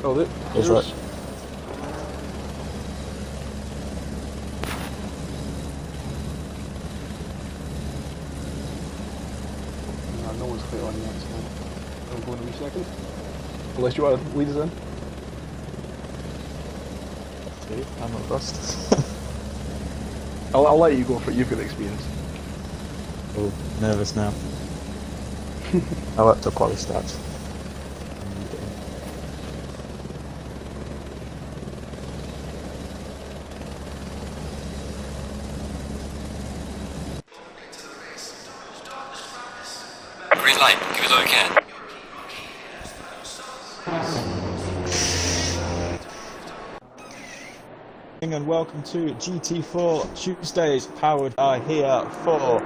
Oh, look. That's right. No one's clear on yet, so I'll go in a wee second. Unless you want to lead us in. I'm not fussed. I'll let you go for it, you've got experience. Oh, nervous now. I'll let the quality start. Green light, give it all you can. And welcome to GT4 Tuesdays, powered by here for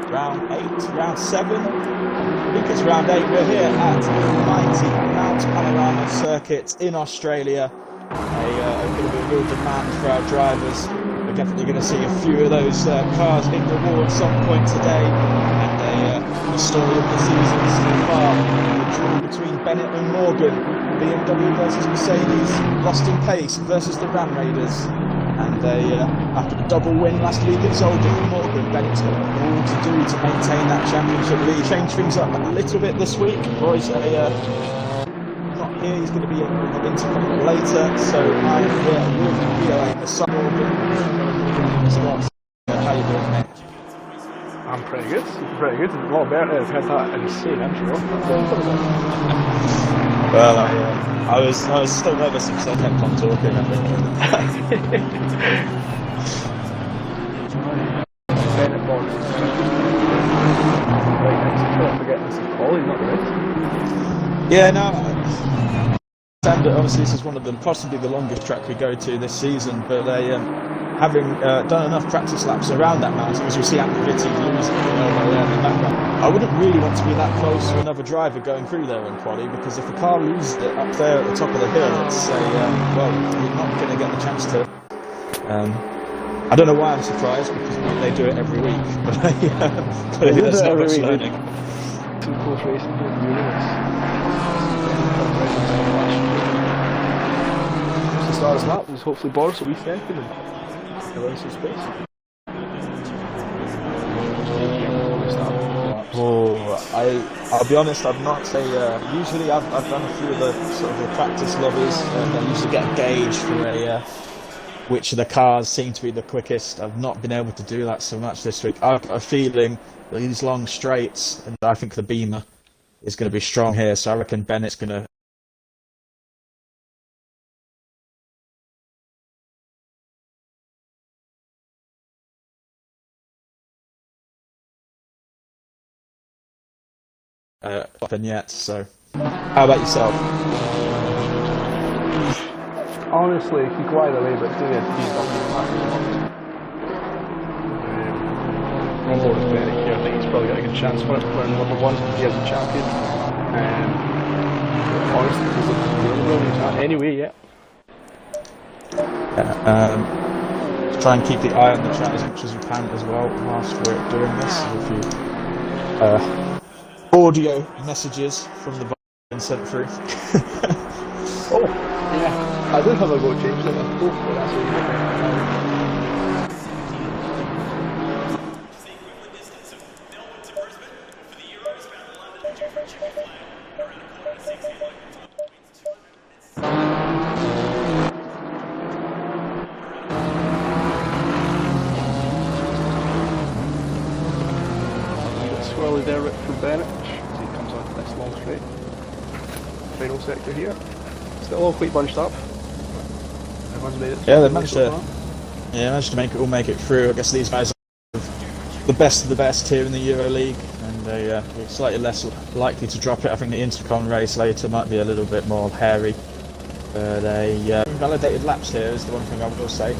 round 8, round 7. I think it's round 8. We're here at the mighty Mount Panorama circuit in Australia. Going to be a real demand for our drivers. We're definitely going to see a few of those cars in the wall at some point today. And the story of the season so far, the draw between Bennett and Morgan, BMW versus Mercedes, lost in pace versus the Ram Raiders. And after the double win last week at Zolder for Morgan, Bennett's got all to do to maintain that championship lead. Change things up a little bit this week. Roy's not here, he's going to be in the Intercon later, so I'm here with BoATV, the son Morgan. How you doing, mate? I'm pretty good, A lot better if I had that insane intro. Well, I was still nervous because I kept on talking, I think. Bennett box. Right next to Trak, forgetting this is Polly, not the rest. Yeah, no. Obviously, this is one of them, possibly the longest track we go to this season, but having done enough practice laps around that mountain, as you see activity losing in the background, I wouldn't really want to be that close to another driver going through there in quali, because if a car loses it up there at the top of the hill, it's well, you're not going to get the chance to. I don't know why I'm surprised, because they do it every week, but there's not much learning. Too close racing, the start of that was hopefully Boris a wee second and allow some space. I'll be honest, I've not usually I've done a few of the sort of the practice lobbies, and I usually get a gauge for which of the cars seem to be the quickest. I've not been able to do that so much this week. I've got a feeling that these long straights, and I think the Beamer is going to be strong here, so I reckon Bennett's going to than yet. So, how about yourself? Honestly, he could go either way, but today he's got me Rumble is Bennett here. I think he's probably got a good chance for it. We're number 1 here as a champion. Honestly, he's looking brilliant. Anyway, yeah. Try and keep the eye on the chat as much as you can as well whilst we're doing this. If you audio messages from the been sent through. Oh, yeah. I did have a go change it. Hopefully that's what swirly there for Bennett. He comes onto this long straight. Final sector here. Still all quite bunched up. Everyone's made it. Yeah, they managed to make it through. I guess these guys are the best of the best here in the Euro League, and they're slightly less likely to drop it. I think the Intercon race later might be a little bit more hairy. Invalidated laps here is the one thing I will say.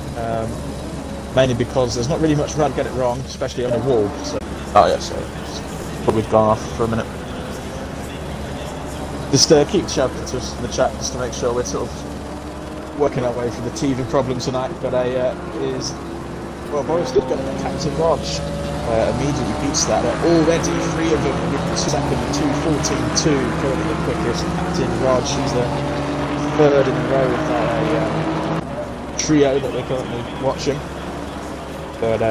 Mainly because there's not really much room to get it wrong, especially on a wall. So. Oh yeah, sorry. We've gone off for a minute. Just keep shouting to us in the chat just to make sure we're sort of working our way through the TV problem tonight. But Boris did get a Captain Rog immediately beats that. Already 3 of them with the second 2:14.2 currently the quickest. Captain Rog, he's third in a row with that trio that we're currently watching. But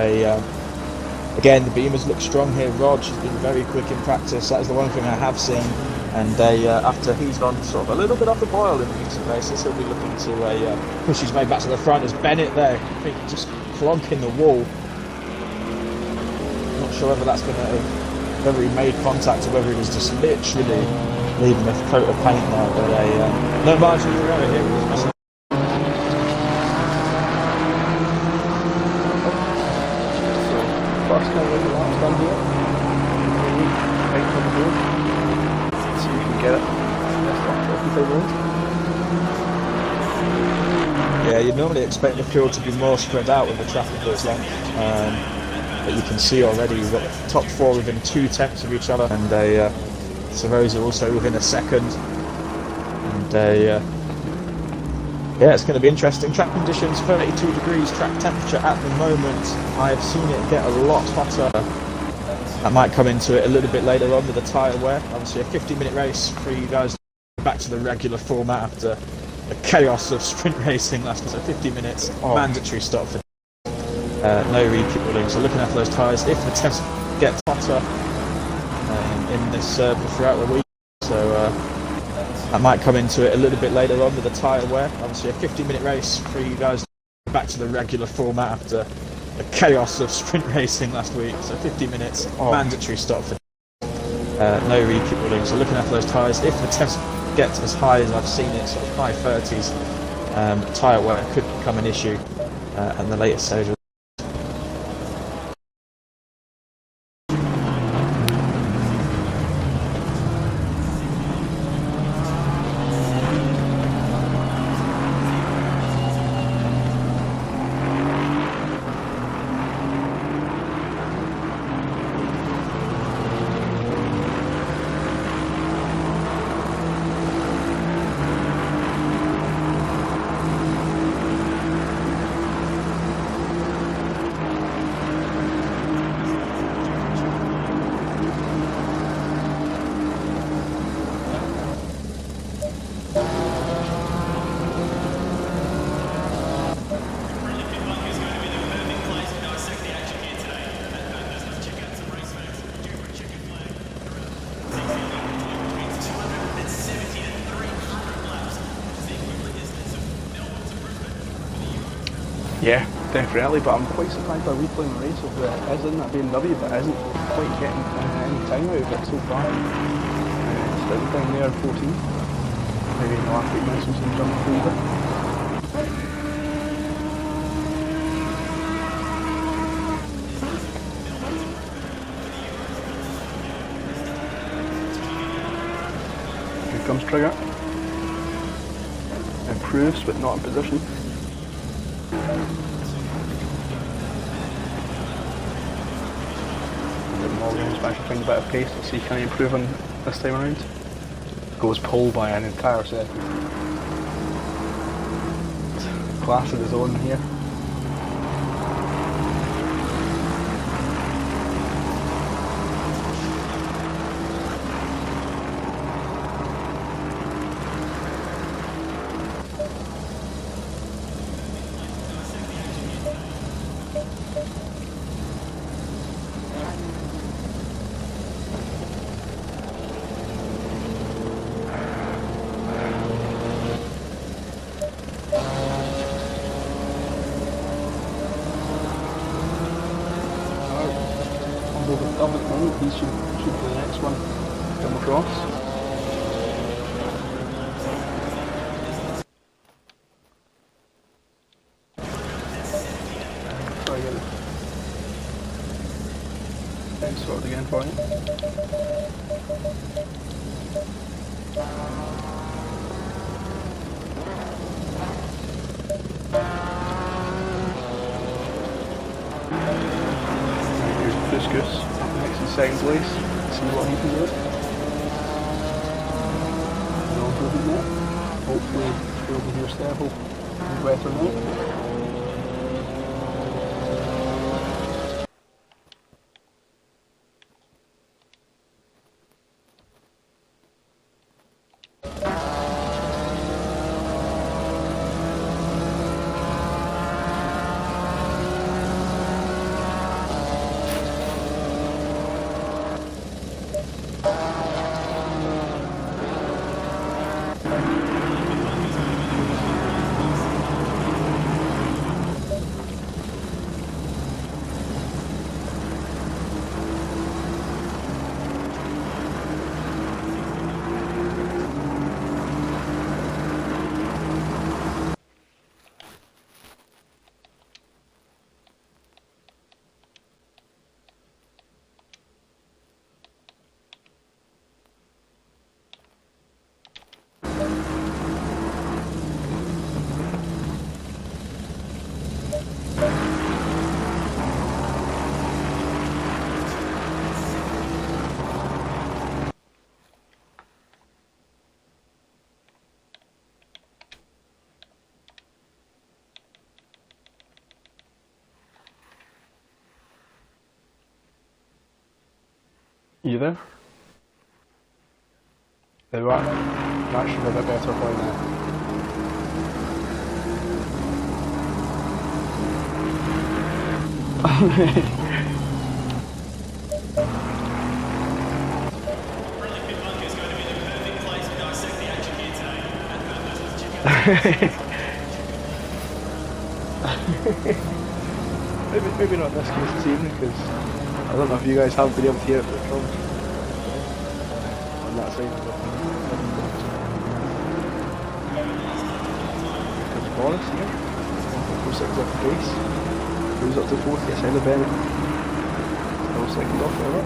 again, the Beamers look strong here. Rog has been very quick in practice. That is the one thing I have seen. And after he's gone sort of a little bit off the boil in recent races, he'll be looking to push his way back to the front. As Bennett there, I think just clonking the wall. Not sure whether that's going to, whether he made contact or whether he was just literally leaving a coat of paint there. But no margin for error here. First kind of the laps done here. Right on the board. Let's see if we can get it. That's not 55 rounds. Yeah, you'd normally expect the field to be more spread out with the traffic this length. But you can see already we've got the top four within 2 tenths of each other, and Sarosa also within a second. And yeah, it's going to be interesting. Track conditions, 32 degrees track temperature at the moment. I've seen it get a lot hotter. That might come into it a little bit later on with the tyre wear. Obviously a 50-minute race for you guys back to the regular format after the chaos of sprint racing last night. So 50 minutes, mandatory stop for no refueling. So looking after those tyres, if the test gets hotter in this circle throughout the week. So that might come into it a little bit later on with the tyre wear. Obviously a 50-minute race for you guys back to the regular format after the chaos of sprint racing last week. So 50 minutes, mandatory stop for no refueling. So looking after those tyres, if the test gets as high as I've seen it, sort of high 30s, tyre wear could become an issue at the later stage. Yeah, definitely, but I'm quite surprised by replaying the race of the is in that BMW, but isn't quite getting any time out of it so far. Still down there 14. Maybe in the last 8 minutes we've seen jump through it. Here comes Trigger. Improves, but not in position. Morgan's back to find a bit of pace. Let's see, can he improve on this time around? Goes pole by an entire second. Class of his own here. He should be the next one come across. Try again. Then start again for you. Here's Goose. Next in second place, see what he can do. No improvement there. Hopefully he'll be here stable and better now. You there? There are. That should be a bit better for you now. maybe not this case this evening, because I don't know if you guys have been able to hear it, but it comes on that side of the There's Boris here, 1.46 off the pace, goes up to 4th, gets Ella Bennett, still second off there.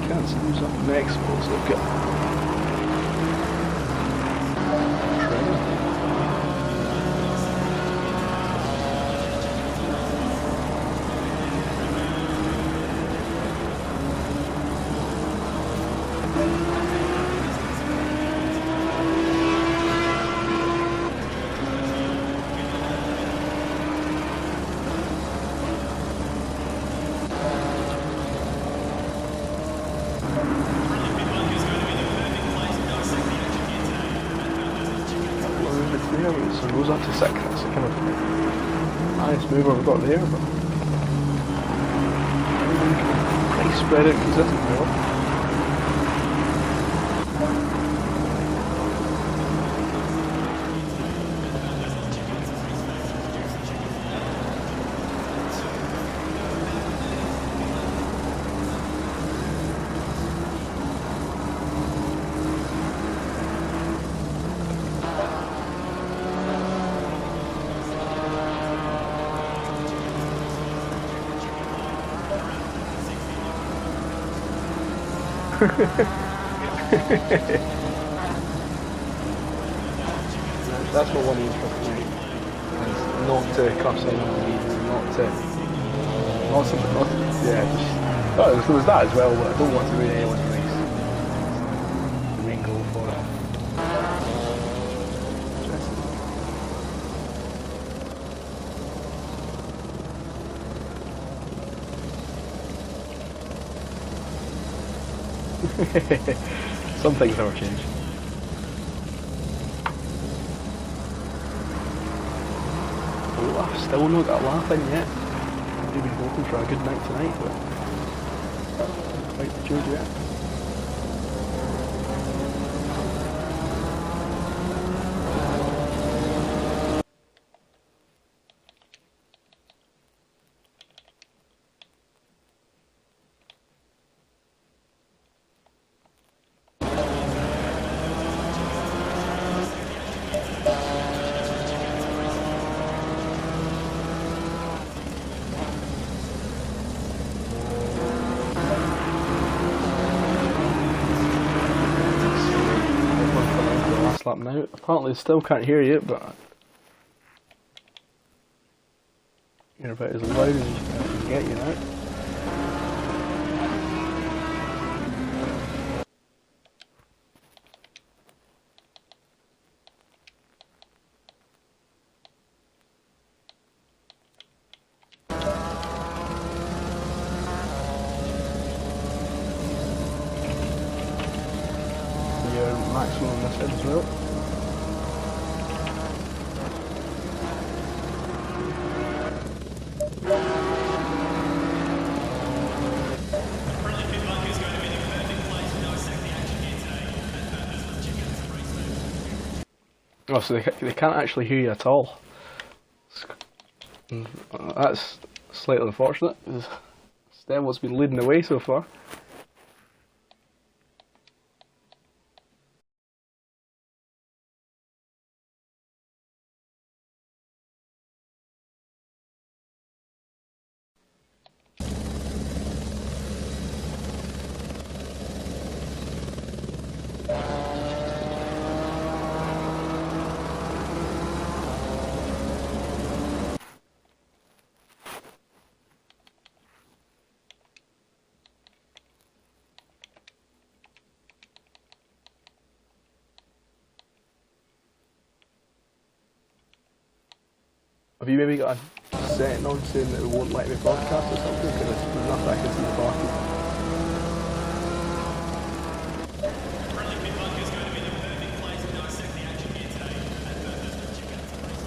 Can't see who's up next, but let's look at so it goes up to 6th. That's the kind of highest mover we've got there, but pretty spread out consistent really. That's what one needs for tonight. It's not to curse anyone on the leads, yeah, just, oh, there's that as well, but I don't want to ruin anyone's race. The main goal for it. Some things never change. Oh, I've still not got a laugh in yet. I've been hoping for a good night tonight, but quite matured yet. Lap now. Apparently still can't hear you, but you're about as loud as I can get you now. Your maximum on this side as well. Oh, so they can't actually hear you at all. That's slightly unfortunate. Stevo's been leading the way so far. Have you maybe got a setting on saying that it won't let me broadcast or something? Because there's nothing I can see the party.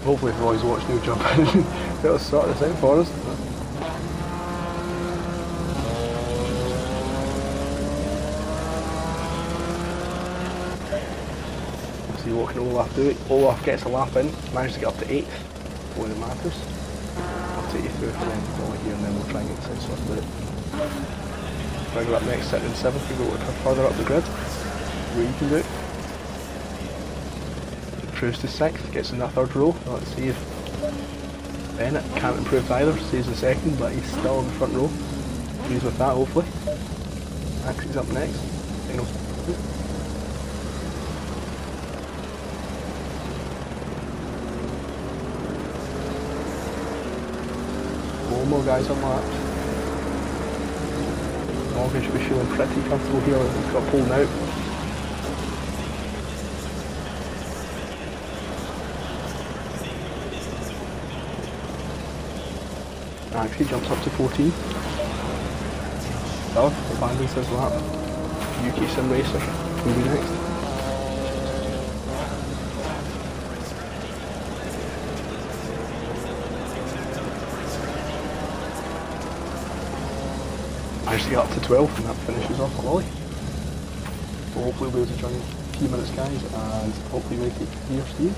Hopefully if Roy's watching, he'll jump in and better sort this out for us. See what can Olaf do. Olaf gets a lap in, managed to get up to 8th, when it matters. I'll take you through for then quality here and then we'll try and get this sorted out. Bring up next, sitting in 7th, we go further up the grid. What you can do. Improves to 6th, gets in that 3rd row. Let's see if Bennett can't improve either, stays in 2nd, but he's still in the front row. He's with that hopefully. Maxie's up next. Final. More guys on laps. Morgan should be feeling pretty comfortable here. He's got pulled out. Actually jumps up to 14. Dove abandons his lap. UK Sim Racer will be next. Managed to get up to 12 and that finishes off quali. So hopefully we'll be able to join in a few minutes guys and hopefully make it near stage.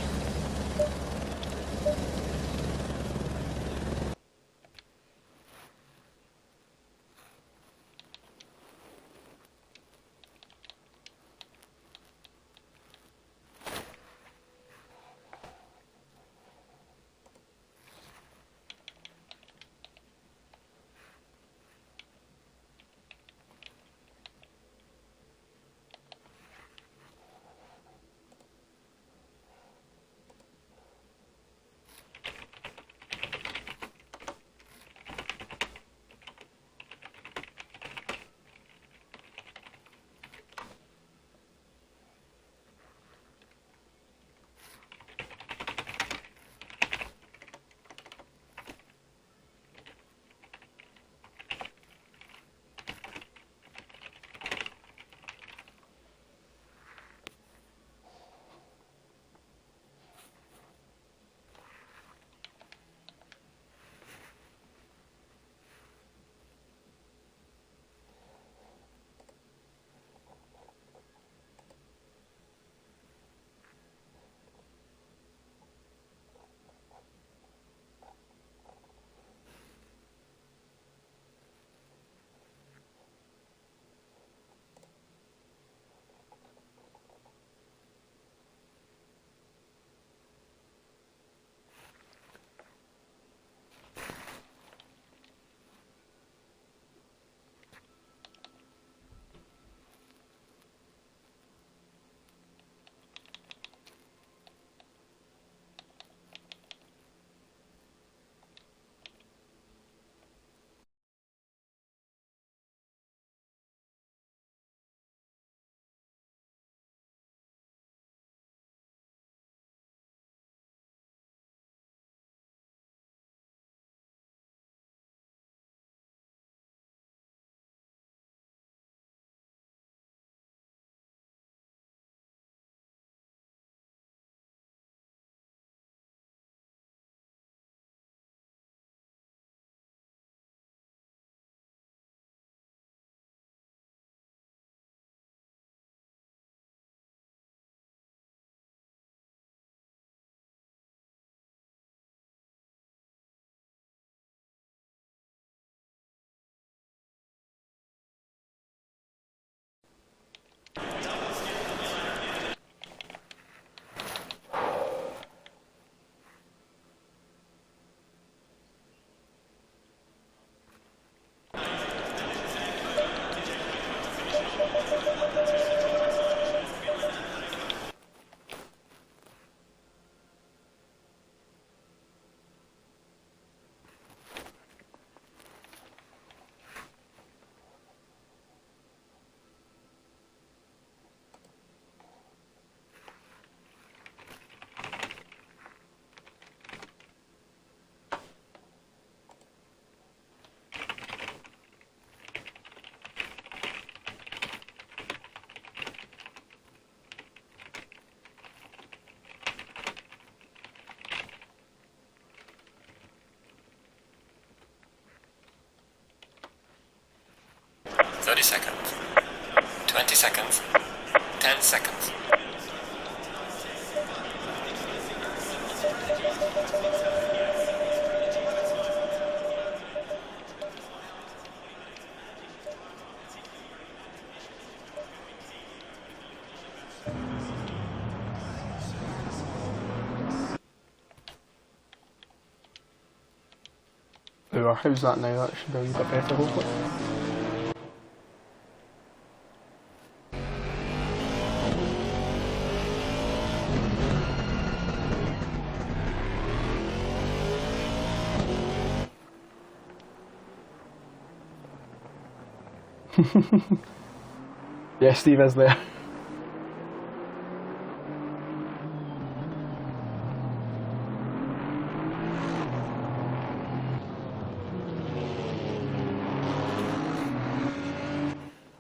30 seconds. 20 seconds. 10 seconds. Oh, how's that now? That should be a wee bit better, hopefully. Yeah, Steve is there.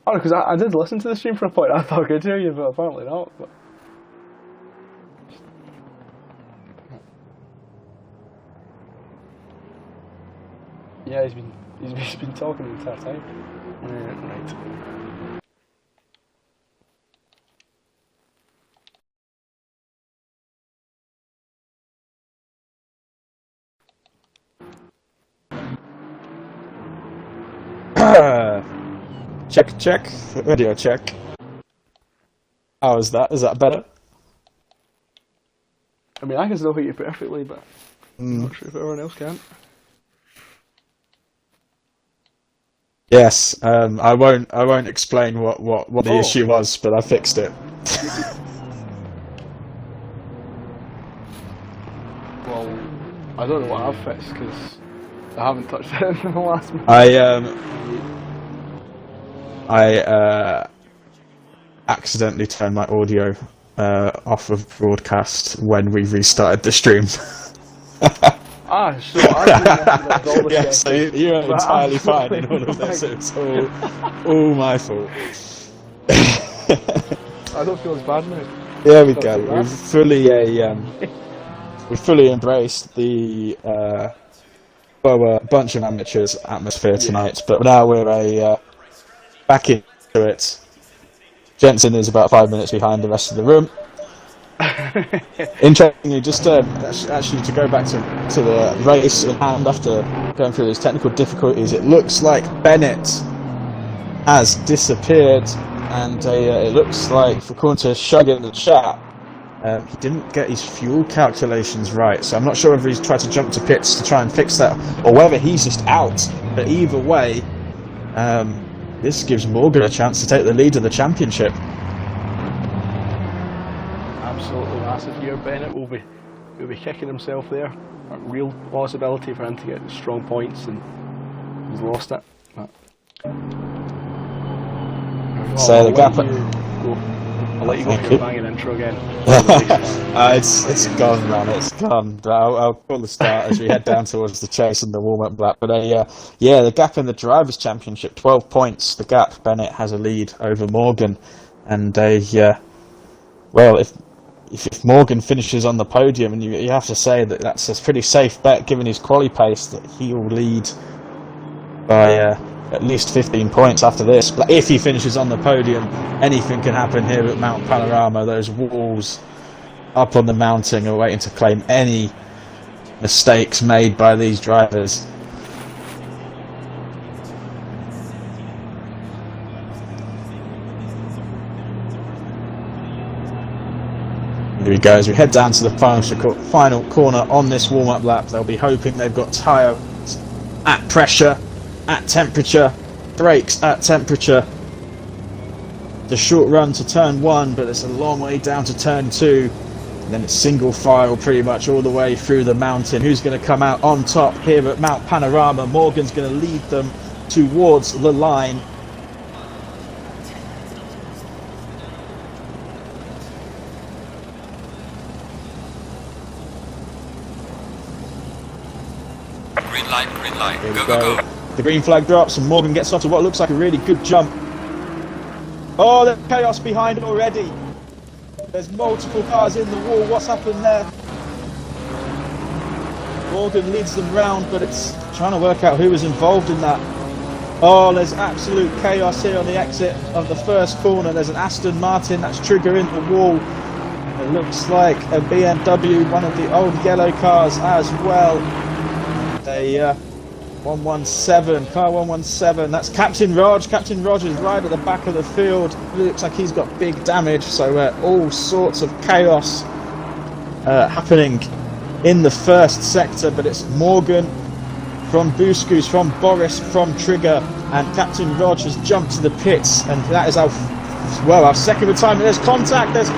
Oh, because I did listen to the stream for a point. I thought I could hear you, but apparently not. But... yeah, he's been talking the entire time. Right. Check. Video check. How is that? Is that better? I mean, I can still hear you perfectly, but I'm not sure if everyone else can. Yes. I won't explain what the issue was, but I fixed it. Well, I don't know what I've fixed because I haven't touched it in the last month. I accidentally turned my audio off of broadcast when we restarted the stream. Ah, so I think yeah, so you're entirely fine in all of this. It's all my fault. I don't feel as bad now. There we go. We've fully embraced the a bunch of amateurs atmosphere tonight, but now we're back into it. Jensen is about 5 minutes behind the rest of the room. Interestingly, just actually to go back to the race in hand after going through these technical difficulties, it looks like Bennett has disappeared, and it looks like, according to Shug in the chat, he didn't get his fuel calculations right, so I'm not sure whether he's tried to jump to pits to try and fix that, or whether he's just out. But either way, this gives Morgan a chance to take the lead of the championship. Absolutely massive here. Bennett will be kicking himself there. A real possibility for him to get strong points, and he's lost it. But... so the gap. I'll let you go for your banging intro again. It's gone, man. It's gone. I'll call the start as we head down towards the chase and the warm-up lap. But the gap in the Drivers' Championship, 12 points. The gap. Bennett has a lead over Morgan, and well, if Morgan finishes on the podium, and you have to say that that's a pretty safe bet given his quali pace, that he will lead by at least 15 points after this. But if he finishes on the podium, anything can happen here at Mount Panorama. Those walls up on the mountain are waiting to claim any mistakes made by these drivers. Here we go, as we head down to the final corner on this warm-up lap. They'll be hoping they've got tyres at pressure, at temperature, brakes at temperature. The short run to turn 1, but it's a long way down to turn 2. And then it's single file pretty much all the way through the mountain. Who's going to come out on top here at Mount Panorama? Morgan's going to lead them towards the line. Green light, Here we go. The green flag drops and Morgan gets onto what looks like a really good jump. Oh, there's chaos behind already. There's multiple cars in the wall. What's happened there? Morgan leads them round, but it's trying to work out who was involved in that. Oh, there's absolute chaos here on the exit of the first corner. There's an Aston Martin that's triggering the wall. It looks like a BMW, one of the old yellow cars as well. A 117, car 117. That's Captain Rog. Captain Rog is right at the back of the field. It looks like he's got big damage. So all sorts of chaos happening in the first sector. But it's Morgan from Buskus, from Boris, from Trigger, and Captain Rog has jumped to the pits, and that is our second retirement. There's contact as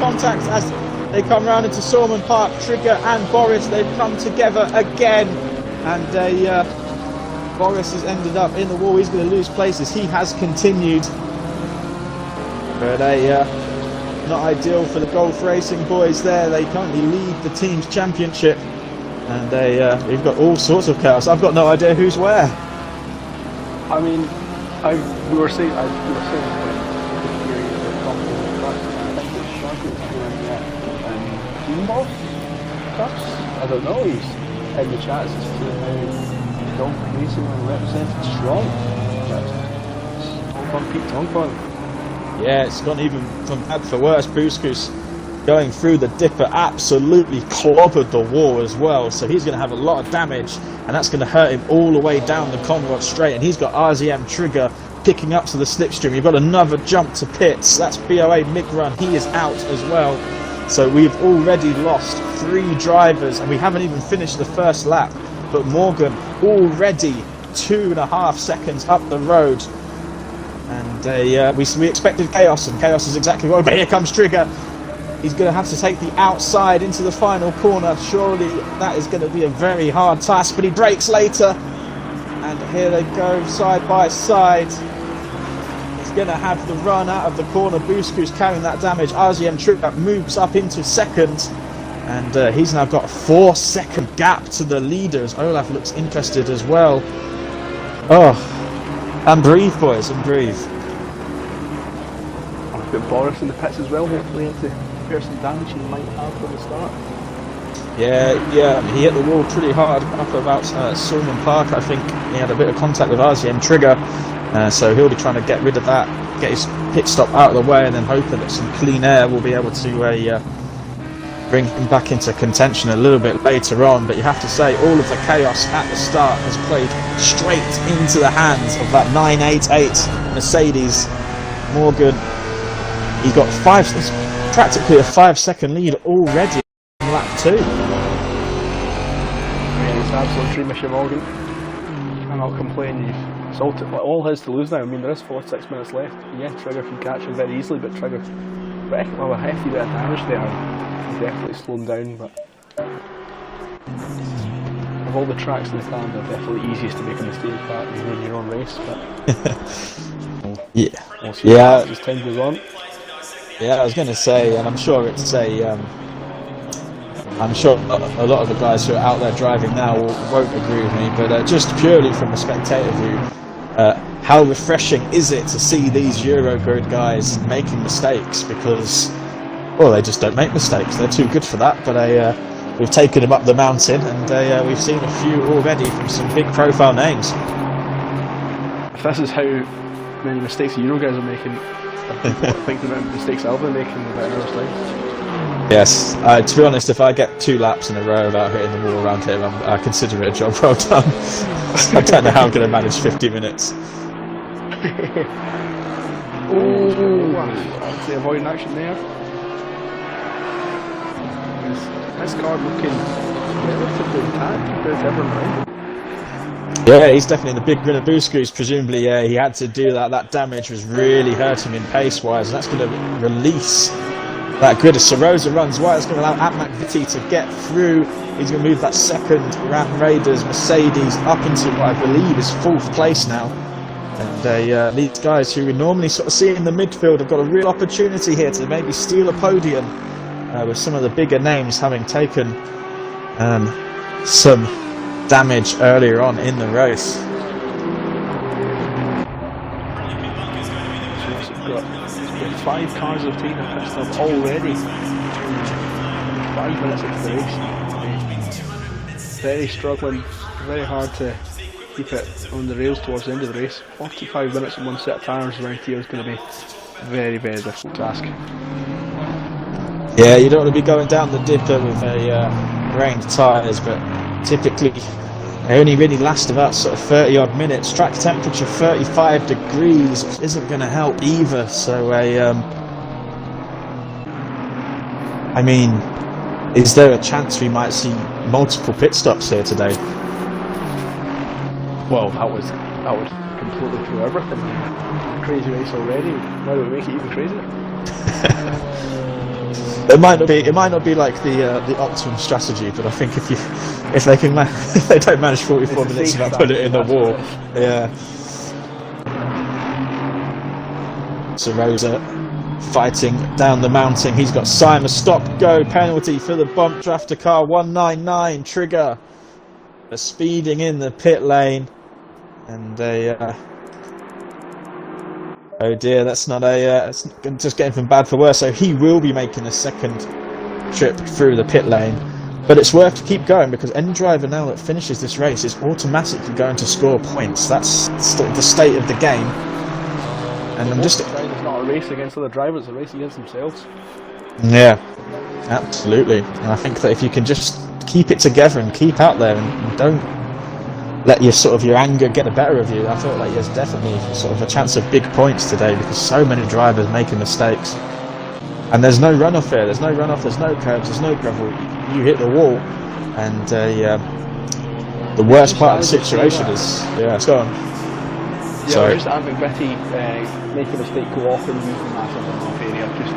they come round into Sorman Park. Trigger and Boris, they've come together again, and Boris has ended up in the wall. He's going to lose places. He has continued, but not ideal for the Golf Racing boys there. They currently lead the team's championship. And we've got all sorts of chaos. I've got no idea who's where. I mean, we were saying I think it's Sharky's doing Team Boss Cups. I don't know. He's in the chats as to how Golf Racing are represented strong. It's on Pete Tonkwon. Yeah, it's gone even from bad for worse. Buskus going through the dipper absolutely clobbered the wall as well, so he's going to have a lot of damage, and that's going to hurt him all the way down the Conrod straight. And he's got RZM Trigger picking up to the slipstream. You've got another jump to pits. That's BOA Migrun. He is out as well. So we've already lost 3 drivers, and we haven't even finished the first lap. But Morgan already 2.5 seconds up the road. And we expected chaos, and chaos is exactly what. But here comes Trigger. He's going to have to take the outside into the final corner. Surely that is going to be a very hard task, but he brakes later. And here they go, side by side. He's going to have the run out of the corner. Buskus carrying that damage. RZM Trigger moves up into second. And he's now got a 4-second gap to the leaders. Olaf looks interested as well. Oh, and breathe, boys, and breathe. I've got Boris in the pits as well, hopefully into some damage he might have from the start. Yeah, he hit the wall pretty hard up about Sorman Park. I think he had a bit of contact with RZM Trigger, so he'll be trying to get rid of that, get his pit stop out of the way, and then hoping that some clean air will be able to bring him back into contention a little bit later on. But you have to say, all of the chaos at the start has played straight into the hands of that 988 Mercedes. Morgan, he's got practically a 5-second lead already in lap 2. Yeah, it's an absolute dream, Mr. Morgan. I'm not complaining. It's all his to lose now. I mean, there is 46 minutes left. Yeah, Trigger can catch him very easily, but Trigger, well, a hefty bit of damage there. He's definitely slowed down, but of all the tracks in the calendar, definitely easiest to make a mistake at when you're in your own race. But we'll see as time goes on. Yeah, I was going to say, and I'm sure it's I'm sure a lot of the guys who are out there driving now won't agree with me, but just purely from a spectator view, how refreshing is it to see these Eurogrid guys making mistakes? Because, well, they just don't make mistakes. They're too good for that. But we've taken them up the mountain, and we've seen a few already from some big profile names. If this is how many mistakes the Euro guys are making, I think the amount of mistakes I'll be making about an hour's time. Yes, to be honest, if I get 2 laps in a row without hitting the wall around here, I consider it a job well done. I don't know how I'm going to manage 50 minutes. Obviously avoiding action there. This car looking relatively intact compared to everyone around. Yeah, he's definitely the big winner. Buskus, presumably, he had to do that. That damage was really hurting him pace-wise, and that's going to release that grid. As Sarosa runs wide, it's going to allow Atmac Vitti to get through. He's going to move that second Ram Raiders Mercedes up into what I believe is 4th place now. And these guys who we normally sort of see in the midfield have got a real opportunity here to maybe steal a podium, with some of the bigger names having taken some damage earlier on in the race. We've got 5 cars have taken a pit stop already. 5 minutes into the race. Very struggling, very hard to keep it on the rails towards the end of the race. 45 minutes and one set of tyres around here is going to be very, very difficult to ask. Yeah, you don't want to be going down the dipper with a range tyres, but typically they only really last about sort of 30 odd minutes. Track temperature 35 degrees isn't going to help either, so I mean, is there a chance we might see multiple pit stops here today? Well, that would completely throw everything. Crazy race already. Why don't we make it even crazier? It might not be like the optimum strategy, but I think if they don't manage 44 minutes and I put it in the wall, yeah. So Rosa fighting down the mountain. He's got Simon, stop, go, penalty for the bump drafter car, 199, trigger. They're speeding in the pit lane, and oh dear, that's not it's just getting from bad for worse. So he will be making a second trip through the pit lane, but it's worth to keep going because any driver now that finishes this race is automatically going to score points. That's the state of the game. And I'm just. It's not a race against other drivers; it's a race against themselves. Yeah, absolutely. And I think that if you can just keep it together and keep out there and don't let your anger get the better of you, I feel like there's definitely sort of a chance of big points today because so many drivers making mistakes. And there's no runoff here. There's no runoff. There's no curbs. There's no gravel. You hit the wall, and the worst part of the situation is it's gone. Yeah, Sorry. just having Betty make a mistake, go off and use the massive runoff area just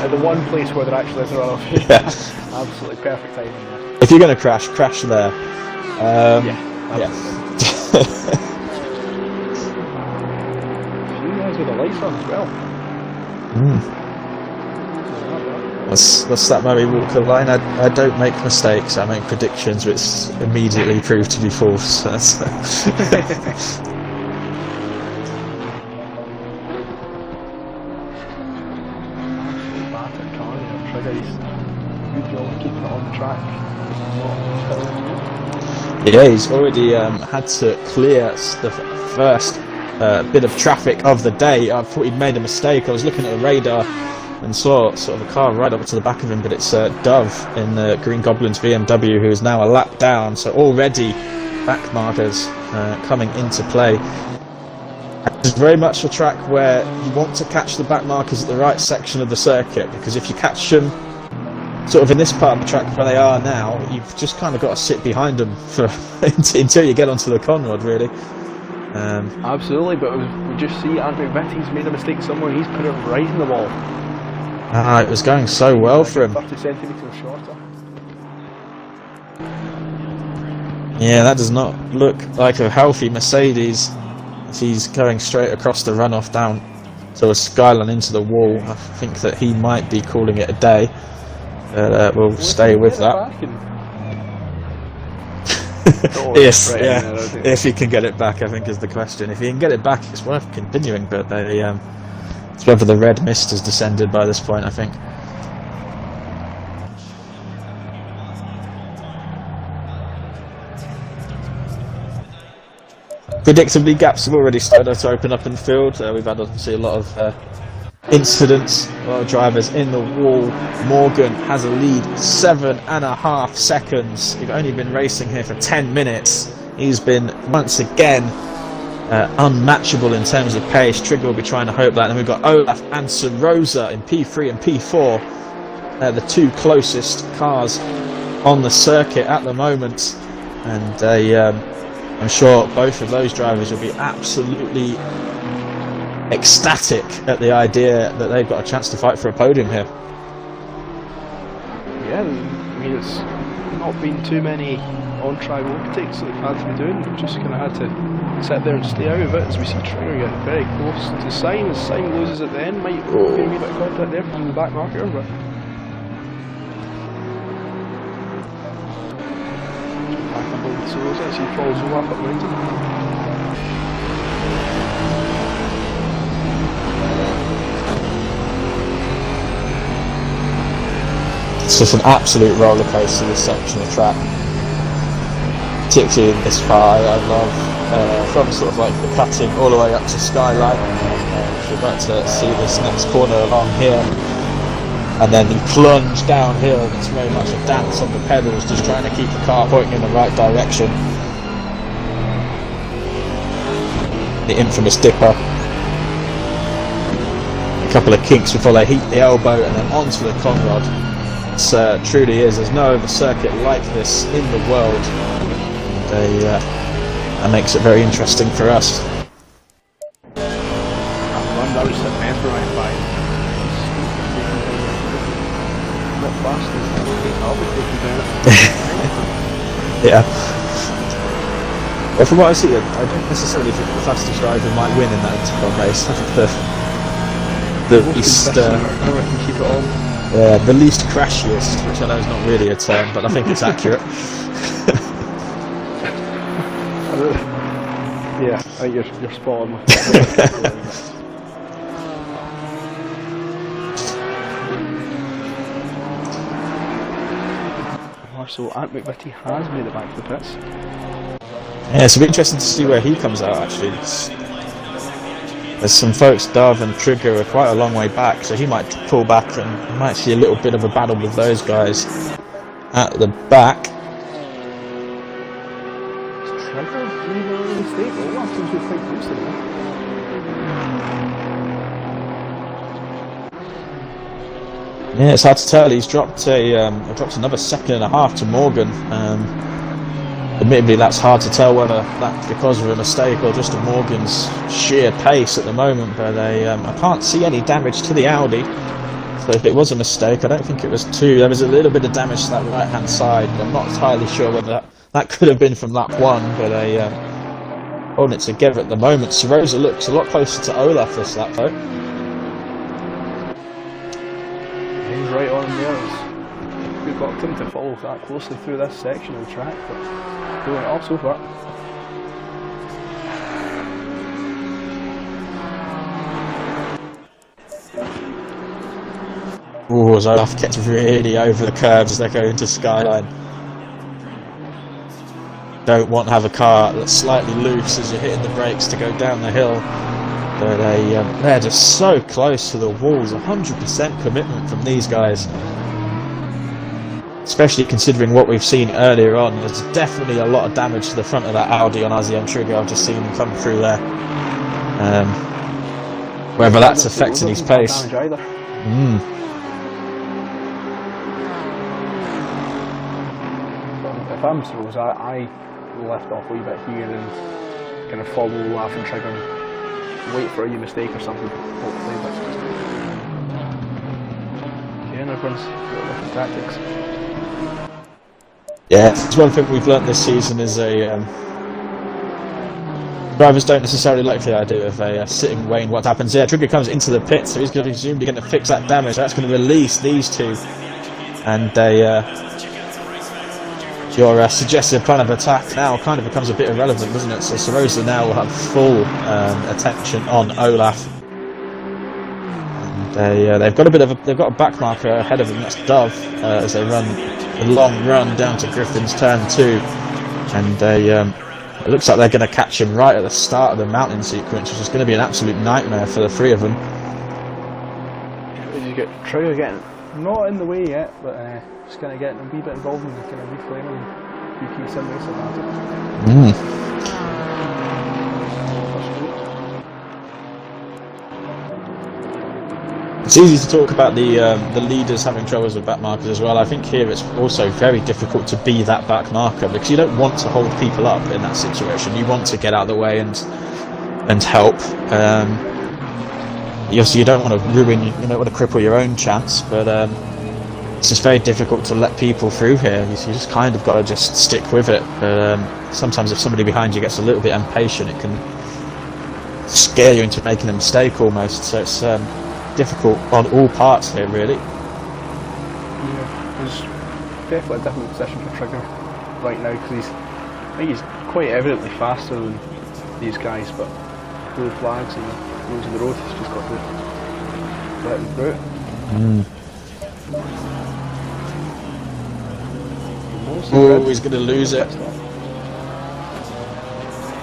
to the one place where there actually is a runoff. Yeah. Absolutely perfect timing. If you're going to crash there. Yeah. Yeah. You guys with the lights on as well. What's that Murray Walker line? I don't make mistakes, I make predictions which immediately prove to be false. Yeah, he's already had to clear the first bit of traffic of the day. I thought he'd made a mistake. I was looking at the radar and saw sort of a car right up to the back of him, but it's Dove in the Green Goblin's BMW who is now a lap down, so already back markers coming into play. It's very much a track where you want to catch the back markers at the right section of the circuit, because if you catch them sort of in this part of the track where they are now, you've just kind of got to sit behind them for until you get onto the conrod, really. Absolutely, but we just see Andrew Vetti's made a mistake somewhere. He's put it right in the wall. It was going so well for him. 30 centimetres shorter. Yeah, that does not look like a healthy Mercedes. As he's going straight across the runoff down to a skyline into the wall. I think that he might be calling it a day. But we'll stay with that. Yes, yeah. If he can get it back, I think is the question. If he can get it back, it's worth continuing. But it's whether the red mist has descended by this point, I think. Predictably, gaps have already started to open up in the field. We've had obviously a lot of incidents, a lot of drivers in the wall. Morgan has a lead, 7.5 seconds. He's only been racing here for 10 minutes. He's been once again unmatchable in terms of pace. Trigger will be trying to hope that. And we've got Olaf and Sir Rosa in P3 and P4. The two closest cars on the circuit at the moment. And I'm sure both of those drivers will be absolutely ecstatic at the idea that they've got a chance to fight for a podium here. Yeah, I mean, it's not been too many on-track overtakes that they've had to be doing. They've just kind of had to sit there and stay out of it, as we see Trigger getting very close to Simon. As Simon loses at the end, might be a wee bit of contact there from the back marker, but so as he follows the lap up behind him. It's just an absolute roller coaster, this section of track. particularly in this far, I love from sort of like the cutting all the way up to Skyline. We're about to see this next corner along here, and then you plunge downhill. It's very much a dance on the pedals, just trying to keep the car pointing in the right direction. The infamous dipper. A couple of kinks before they heat the elbow, and then onto the conrod. It truly is. There's no other circuit like this in the world. That makes it very interesting for us. That was mesmerised by not fast as Yeah. Well, from what I see, I don't necessarily think the fastest driver might win in that Intercon race. I think the least, the least crashiest, which I know is not really a term, but I think it's accurate. Yeah, I think you're spot on with that. So Ant McVitie has made it back to the pits. Yeah, so it'll be interesting to see where he comes out actually. There's some folks, Dove and Trigger, are quite a long way back, so he might pull back and you might see a little bit of a battle with those guys at the back. Trigger made a little mistake, but what seems to be quite close to that. Yeah, it's hard to tell. He's dropped another 1.5 seconds to Morgan. Admittedly, that's hard to tell whether that's because of a mistake or just a Morgan's sheer pace at the moment. But I can't see any damage to the Audi. So if it was a mistake, I don't think it was too. There was a little bit of damage to that right-hand side. But I'm not entirely sure whether that could have been from lap 1. But holding it together at the moment. Rosa looks a lot closer to Olaf this lap though. He's right on there. We've got him to follow that closely through this section of the track, but doing it all so far. Oh, Olaf gets really over the curves as they go into Skyline. Don't want to have a car that's slightly loose as you're hitting the brakes to go down the hill. But they're just so close to the walls. 100% commitment from these guys. Especially considering what we've seen earlier on. There's definitely a lot of damage to the front of that Audi on Aussie and Trigger. I've just seen them come through there. Whether that's affecting his pace. If I'm Rose, I left off a wee bit here and kind of follow Olaf and Trigger and wait for a wee mistake or something, hopefully. But yeah, everyone's got different tactics. Yeah, it's one thing we've learnt this season is drivers don't necessarily like the idea of sitting weighing what happens. Yeah, Trigger comes into the pit, so he's going to presumably going to fix that damage. That's going to release these two, and your suggested plan of attack now kind of becomes a bit irrelevant, doesn't it? So Rosa now will have full attention on Olaf. They've got a back marker ahead of them. That's Dove as they run a long run down to Griffin's turn 2, and it looks like they're going to catch him right at the start of the mountain sequence, which is going to be an absolute nightmare for the three of them. You get Trigger getting not in the way yet, but just kind of getting a wee bit involved in the kind of reflaming UK sim race at that. It's easy to talk about the leaders having troubles with back markers as well. I think here it's also very difficult to be that back marker because you don't want to hold people up in that situation. You want to get out of the way and help. You don't want to ruin, you don't want to cripple your own chance, but it's just very difficult to let people through here. You just kind of got to just stick with it. Sometimes if somebody behind you gets a little bit impatient, it can scare you into making a mistake almost. So it's difficult on all parts here, really. Yeah, there's definitely a different position for Trigger right now because I think he's quite evidently faster than these guys, but blue flags and rules of the road, he's just got to let them through it. Oh, he's going to lose it.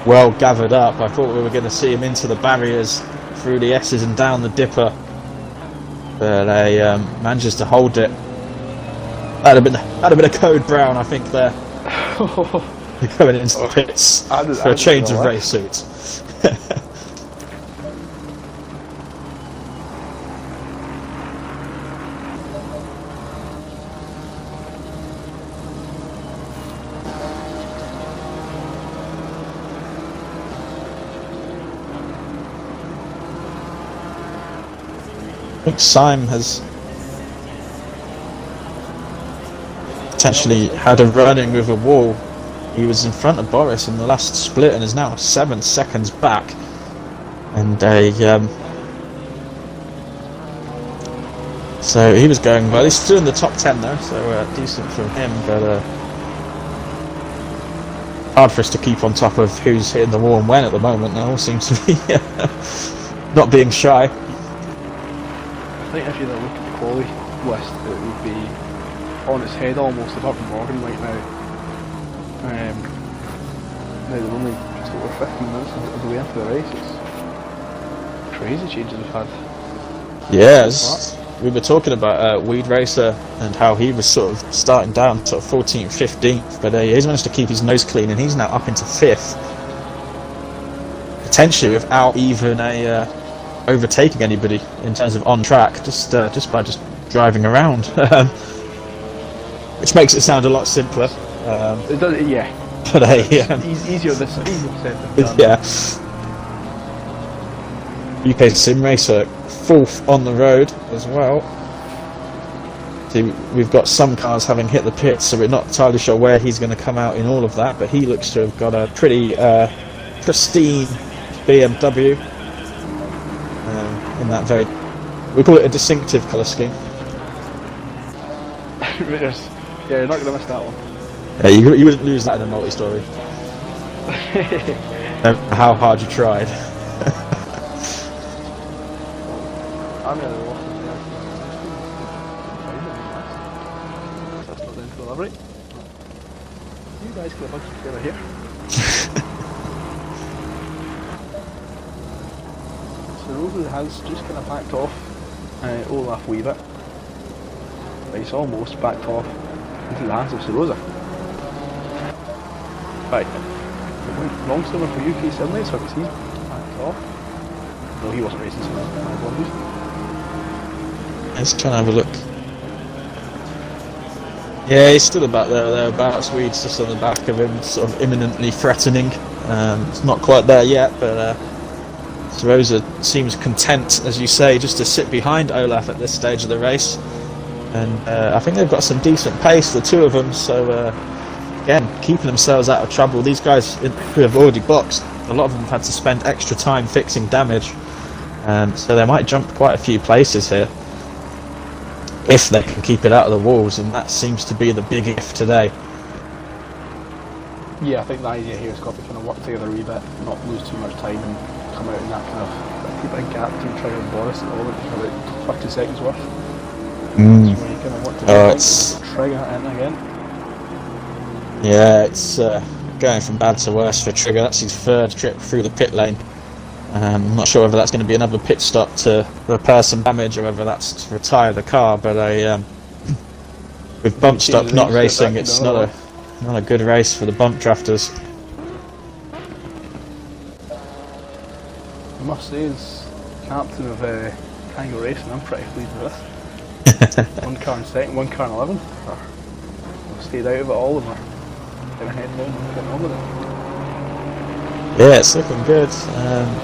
well gathered up. I thought we were going to see him into the barriers, through the S's and down the dipper, but they manages to hold it. That'd have been a code brown, I think. There, going into the pits for a change of race suits. I think Syme has potentially had a run-in with a wall. He was in front of Boris in the last split and is now 7 seconds back. And so he was going well. He's still in the top 10 though, so decent from him. But hard for us to keep on top of who's hitting the wall and when at the moment. They all seem to be not being shy. I think if you look at the quality list, it would be on its head almost apart from Morgan right now. Now they're only just over 15 minutes of the way into the race. It's crazy changes we've had. Yes, we were talking about Weed Racer and how he was sort of starting down sort of 14th, 15th, but he's managed to keep his nose clean and he's now up into 5th. Potentially without even overtaking anybody in terms of on track, just by driving around, which makes it sound a lot simpler. It does, yeah. But easier said than done. Yeah. UK Sim Racer 4th on the road as well. See, we've got some cars having hit the pits, so we're not entirely sure where he's going to come out in all of that, but he looks to have got a pretty pristine BMW in that very, we call it a distinctive colour scheme. Yeah, you're not going to miss that one. Yeah, you wouldn't lose that in a multi-story. How hard you tried. I'm going to lost it there. That's not down to the livery. You guys get a bunch together here. So Rosa has just kind of backed off Olaf a wee bit. But he's almost backed off into the hands of Rosa. Right. Long summer for UK Sim Racer because he's backed off. No, he wasn't racing, so my apologies. Let's try and have a look. Yeah, he's still about thereabouts. Weed's just on the back of him, sort of imminently threatening. It's not quite there yet, but Rosa seems content, as you say, just to sit behind Olaf at this stage of the race. And I think they've got some decent pace, the two of them, so again, keeping themselves out of trouble. These guys who have already boxed, a lot of them have had to spend extra time fixing damage, so they might jump quite a few places here if they can keep it out of the walls, and that seems to be the big if today. Yeah, I think the idea here has got to kind of work together a wee bit, not lose too much time and come out in that kind of big gap between Trigger and Boris at the moment, about 30 seconds worth. So when you kind of work together, Trigger in again. Yeah, it's going from bad to worse for Trigger. That's his third trip through the pit lane. I'm not sure whether that's going to be another pit stop to repair some damage or whether that's to retire the car, but with bump stop not racing, it's not a good race for the bump drafters. I must say, as captain of Kangaroo Racing, I'm pretty pleased with this. One car in second, one car in 11. We've stayed out of it all, and we're kind of heading on with it. Yeah, it's looking good.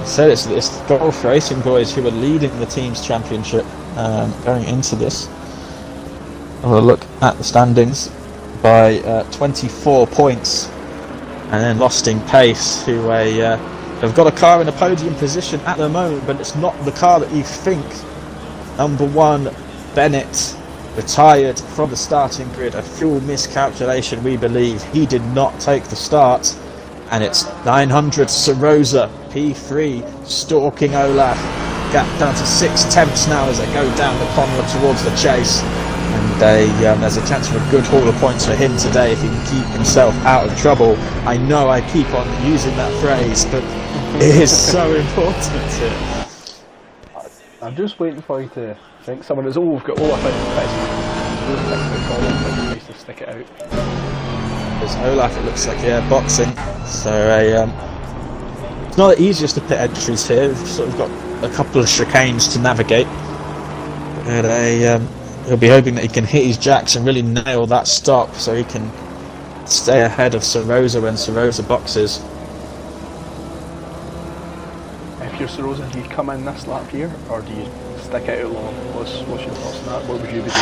So it's the Golf Racing boys who are leading the team's championship going into this. Have a look at the standings by 24 points, and then Lost in Pace, who have got a car in a podium position at the moment, but it's not the car that you think. Number 1, Bennett, retired from the starting grid. A fuel miscalculation, we believe. He did not take the start. And it's 900 Sarosa, P3, stalking Olaf. Gap down to 6 tenths now as they go down the corner towards the chase. And there's a chance for a good haul of points for him today if he can keep himself out of trouble. I know I keep on using that phrase, but it is so important here. I'm just waiting for you to think someone is, we've got all I think nice to stick it out. There's Olaf, it looks like, yeah, boxing. So it's not the easiest to pit entries here. We've sort of got a couple of chicanes to navigate. But he'll be hoping that he can hit his jacks and really nail that stop so he can stay ahead of Sir Rosa when Sir Rosa boxes. If you're Sir Rosa, do you come in this lap here, or do you stick it out long? What's your thoughts on that? What would you be doing?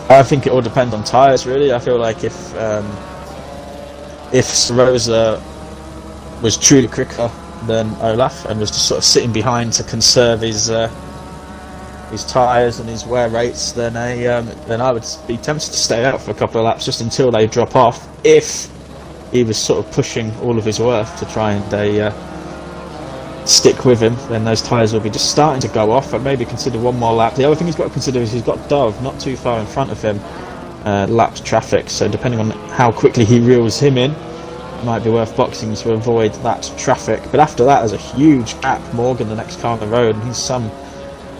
I think it all depends on tyres, really. I feel like if Sir Rosa was truly quicker than Olaf and was just sort of sitting behind to conserve his tyres and his wear rates, then I would be tempted to stay out for a couple of laps just until they drop off. If he was sort of pushing all of his worth to try and stick with him, then those tyres will be just starting to go off, and maybe consider one more lap. The other thing he's got to consider is he's got Dove not too far in front of him, lapped traffic, so depending on how quickly he reels him in, it might be worth boxing to avoid that traffic. But after that, there's a huge gap. Morgan, the next car on the road, and he's some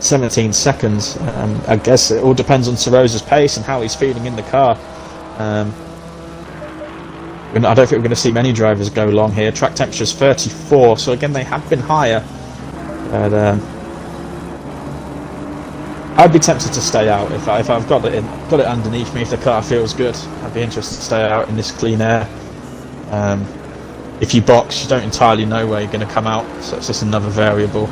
17 seconds. I guess it all depends on Sir Rosa's pace and how he's feeling in the car. I don't think we're going to see many drivers go long here. Track temperature is 34, so again they have been higher. But I'd be tempted to stay out if I've got it underneath me. If the car feels good, I'd be interested to stay out in this clean air. If you box, you don't entirely know where you're going to come out, so it's just another variable.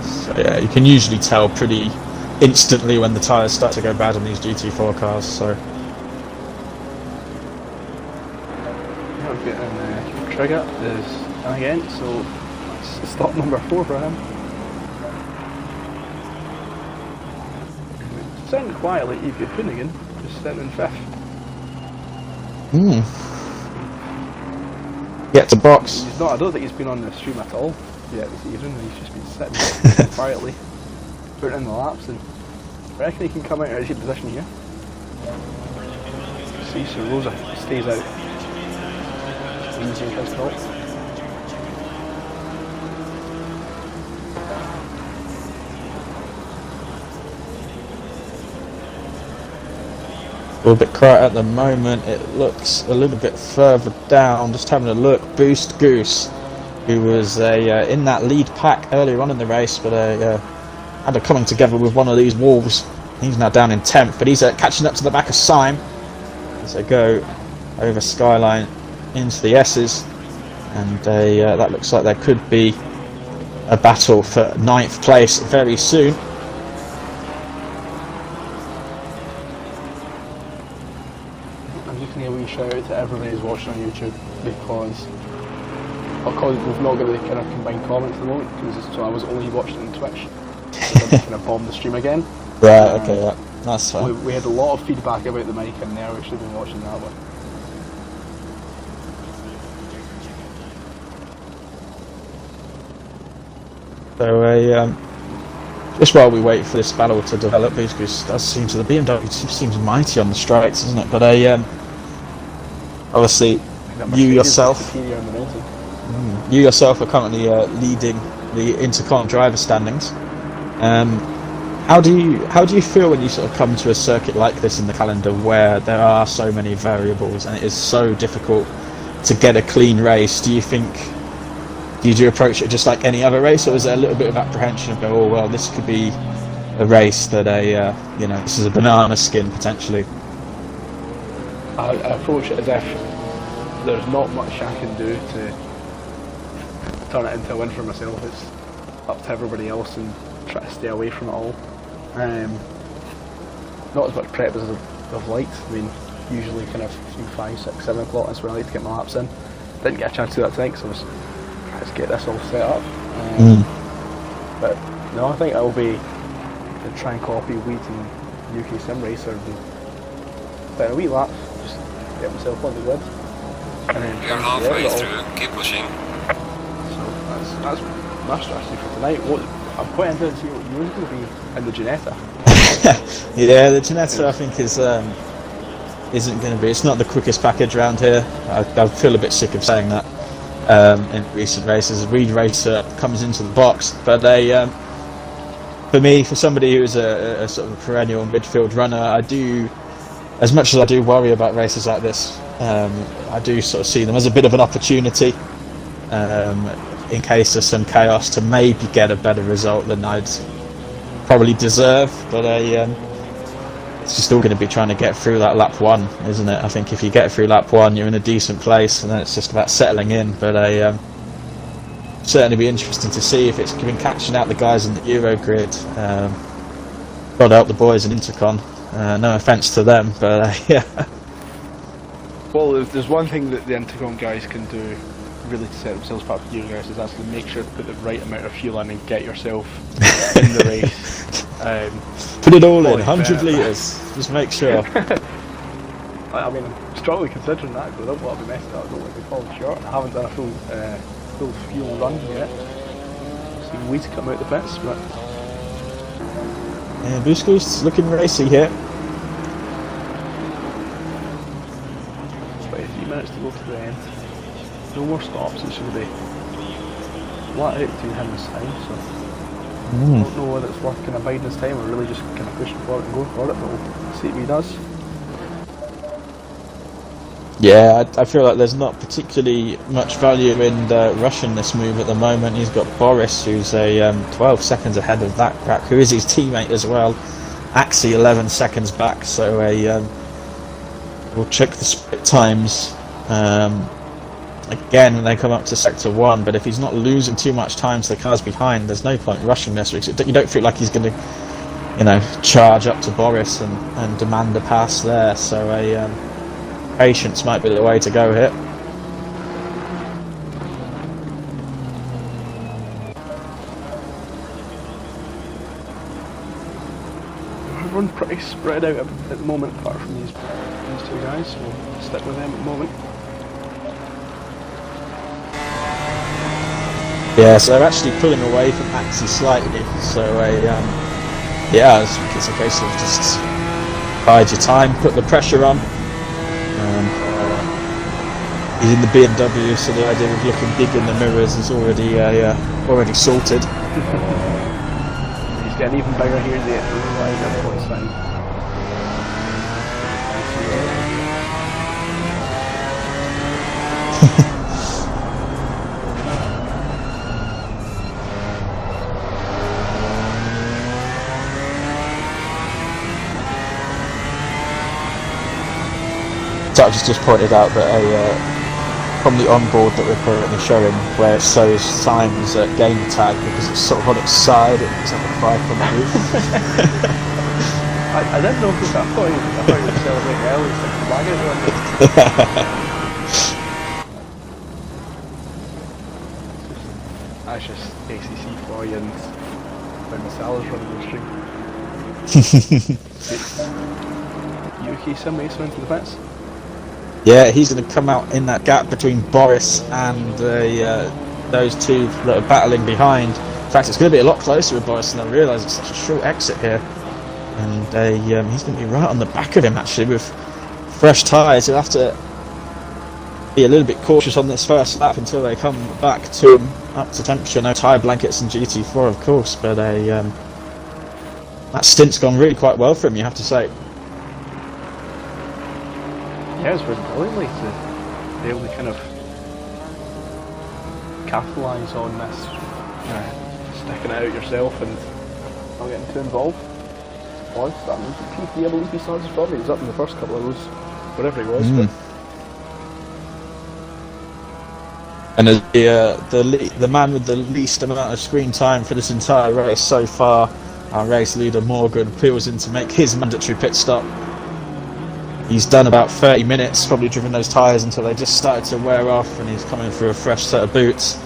So yeah, you can usually tell pretty instantly when the tyres start to go bad on these GT4 cars. So. Trigger is again, so that's stop number 4 for him. Sitting quietly, Evie Hoonigan, just sitting in 5th. Get to box. He's not, I don't think he's been on the stream at all yet this evening. He's just been sitting quietly, putting in the laps, and I reckon he can come out of his position here. See, Sir Rosa stays out. Easy in his fault. A little bit quiet at the moment. It looks a little bit further down. Just having a look. Boost Goose, who was in that lead pack earlier on in the race, but had a coming together with one of these wolves. He's now down in 10th, but he's catching up to the back of Syme as they go over Skyline into the S's, and that looks like there could be a battle for 9th place very soon. I'm just going to give a wee shout out to everybody who's watching on YouTube, because we've not got the kind of combined comments at the moment, because so I was only watching on Twitch, so I kind of bombed the stream again. Right, okay, yeah, that's fine. We had a lot of feedback about the mic in there, we should have been watching that one. So just while we wait for this battle to develop, because does seem to the BMW seems mighty on the straights, doesn't it? But obviously you yourself are currently leading the Intercon driver standings. How do you feel when you sort of come to a circuit like this in the calendar where there are so many variables and it is so difficult to get a clean race? Do you approach it just like any other race, or is there a little bit of apprehension of go, oh well, this could be a race that this is a banana skin potentially? I approach it as if there's not much I can do to turn it into a win for myself. It's up to everybody else and try to stay away from it all. Not as much prep as I've liked. I mean, usually kind of 5, 6, 7 o'clock, that's when I like to get my laps in. Didn't get a chance to do that tonight, so I was trying to get this all set up. But no, I think I'll be to try and copy Wheat and UK Sim Racer and then a wee lap, just get myself on the grid. And then You're halfway through, keep pushing. So that's my strategy for tonight. I'm quite interested to see what yours going to be in the Ginetta. Yeah, the Ginetta I think is isn't going to be. It's not the quickest package around here. I feel a bit sick of saying that in recent races. Reed Racer comes into the box, but for me, for somebody who is a sort of a perennial midfield runner, I do, as much as I do worry about races like this, I do sort of see them as a bit of an opportunity in case there's some chaos to maybe get a better result than I'd probably deserve, but it's just all going to be trying to get through that lap 1, isn't it? I think if you get through lap 1, you're in a decent place, and then it's just about settling in. But certainly be interesting to see if it's been catching out the guys in the Euro grid. God help the boys in Intercon. No offence to them, but yeah. Well, if there's one thing that the Intercon guys can do really to set themselves apart from you guys, is actually make sure to put the right amount of fuel in and get yourself in the race. Put it all in, 100 litres, just make sure. I mean, I'm strongly considering that, because I don't want to be messed up, I don't want to be falling short. I haven't done a full fuel run yet. So weeds come out the pits, but... Yeah, Busco's looking racy here. 23 minutes to go to the end. No more stops, it's going to be flat out between him and time, so... I don't know whether it's worth kind of biding his time or really just kind of pushing for it and going for it, but we'll see what he does. Yeah, I feel like there's not particularly much value in rushing this move at the moment. He's got Boris, who's a 12 seconds ahead of that crack, who is his teammate as well. Axie 11 seconds back, so we'll check the split times again when they come up to sector 1, but if he's not losing too much time to the cars behind, there's no point rushing this. You don't feel like he's going to, you know, charge up to Boris and demand a pass there, so patience might be the way to go here. Everyone's pretty spread out at the moment, apart from these two guys, so we'll stick with them at the moment. Yeah, so they're actually pulling away from Axie slightly, so yeah, it's a case of just bide your time, put the pressure on. He's in the BMW, so the idea of looking big in the mirrors is already sorted. He's getting even bigger here at the end of the line, that's what's fine. So I've just pointed out that from the onboard that we're currently showing, where it shows times at game tag, because it's sort of on its side, it looks like a bike on the roof. I didn't notice that. I thought you were celebrating early, so the wagon on it. That's just ACC for you, and when the Salah's running the stream. Yuki Sim racing into the pits. Yeah, he's going to come out in that gap between Boris and those two that are battling behind. In fact, it's going to be a lot closer with Boris than I realised. It's such a short exit here. And he's going to be right on the back of him, actually, with fresh tyres. He'll have to be a little bit cautious on this first lap until they come back to him, up to temperature. No tyre blankets in GT4, of course, but that stint's gone really quite well for him, you have to say. Yeah, it's worked brilliantly to be able to kind of capitalise on this, sticking it out yourself and not getting too involved. Or starting with P3, I believe he started his problem. He was up in the first couple of rows, whatever he was. And the man with the least amount of screen time for this entire race so far, our race leader Morgan, peels in to make his mandatory pit stop. He's done about 30 minutes, probably driven those tyres until they just started to wear off, and he's coming for a fresh set of boots.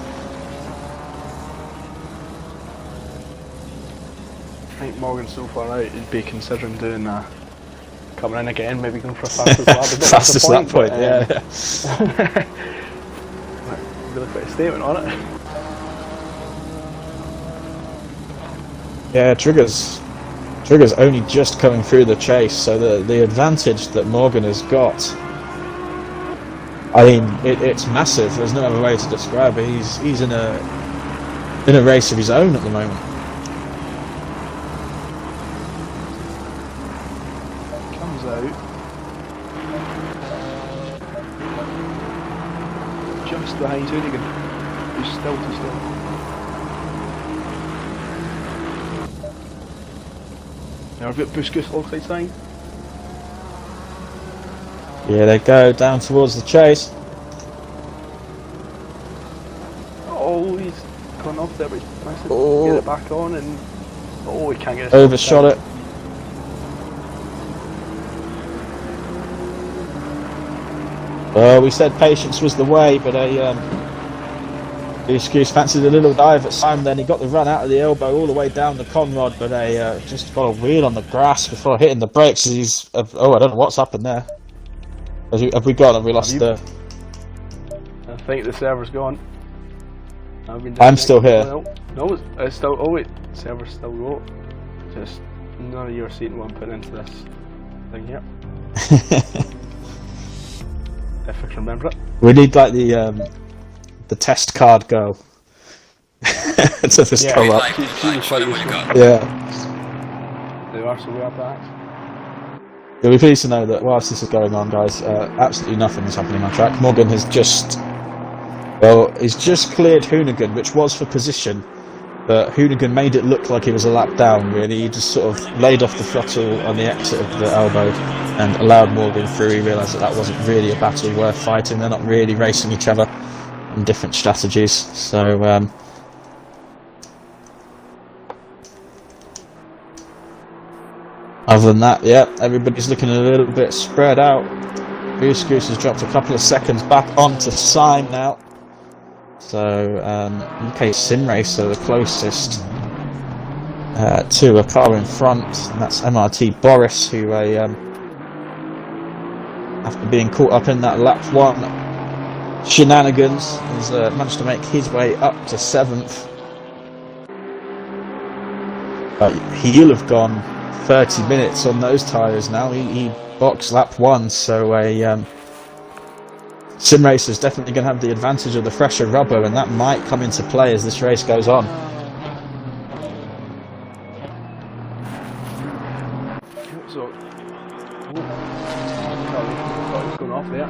I think Morgan's so far out, he'd be considering doing coming in again, maybe going for a fastest lap. Fastest lap point, yeah. Really quite a statement on it. Yeah, Triggers Trigger's only just coming through the chase, so the advantage that Morgan has got, I mean, it's massive. There's no other way to describe it. He's in a race of his own at the moment. Comes out. Just behind Hoonigan, who's still to still. Now we've got Buskus alongside sign. Yeah, they go down towards the chase. Oh, he's gone off there, but he's managed to get it back on, and oh, he can't get it. Overshot it. Well, we said patience was the way, but the excuse fancied a little dive at Simon. Then he got the run out of the elbow all the way down the conrod, but just got a wheel on the grass before hitting the brakes. Oh, I don't know what's happened there. Have we lost the... I think the server's gone. I'm still here. No, it's still... Oh wait, server's still go. Just none of you are seeing what I'm putting into this thing here. If I can remember it. We need like the test card girl to just come up. Yeah. They are, so we are back. You'll be pleased to know that whilst this is going on, guys, absolutely nothing is happening on track. Morgan has just... Well, he's just cleared Hoonigan, which was for position, but Hoonigan made it look like he was a lap down, really. He just sort of laid off the throttle on the exit of the elbow and allowed Morgan through. He realised that that wasn't really a battle worth fighting. They're not really racing each other on different strategies. So, other than that, yeah, everybody's looking a little bit spread out. Buskus has dropped a couple of seconds back onto Syme now. So, UK Sim Racer, the closest to a car in front, and that's MRT Boris, who, after being caught up in that lap 1 shenanigans, has managed to make his way up to 7th. He'll have gone 30 minutes on those tyres now. He boxed lap 1, so Sim Racer is definitely going to have the advantage of the fresher rubber, and that might come into play as this race goes on. So, it's going off there.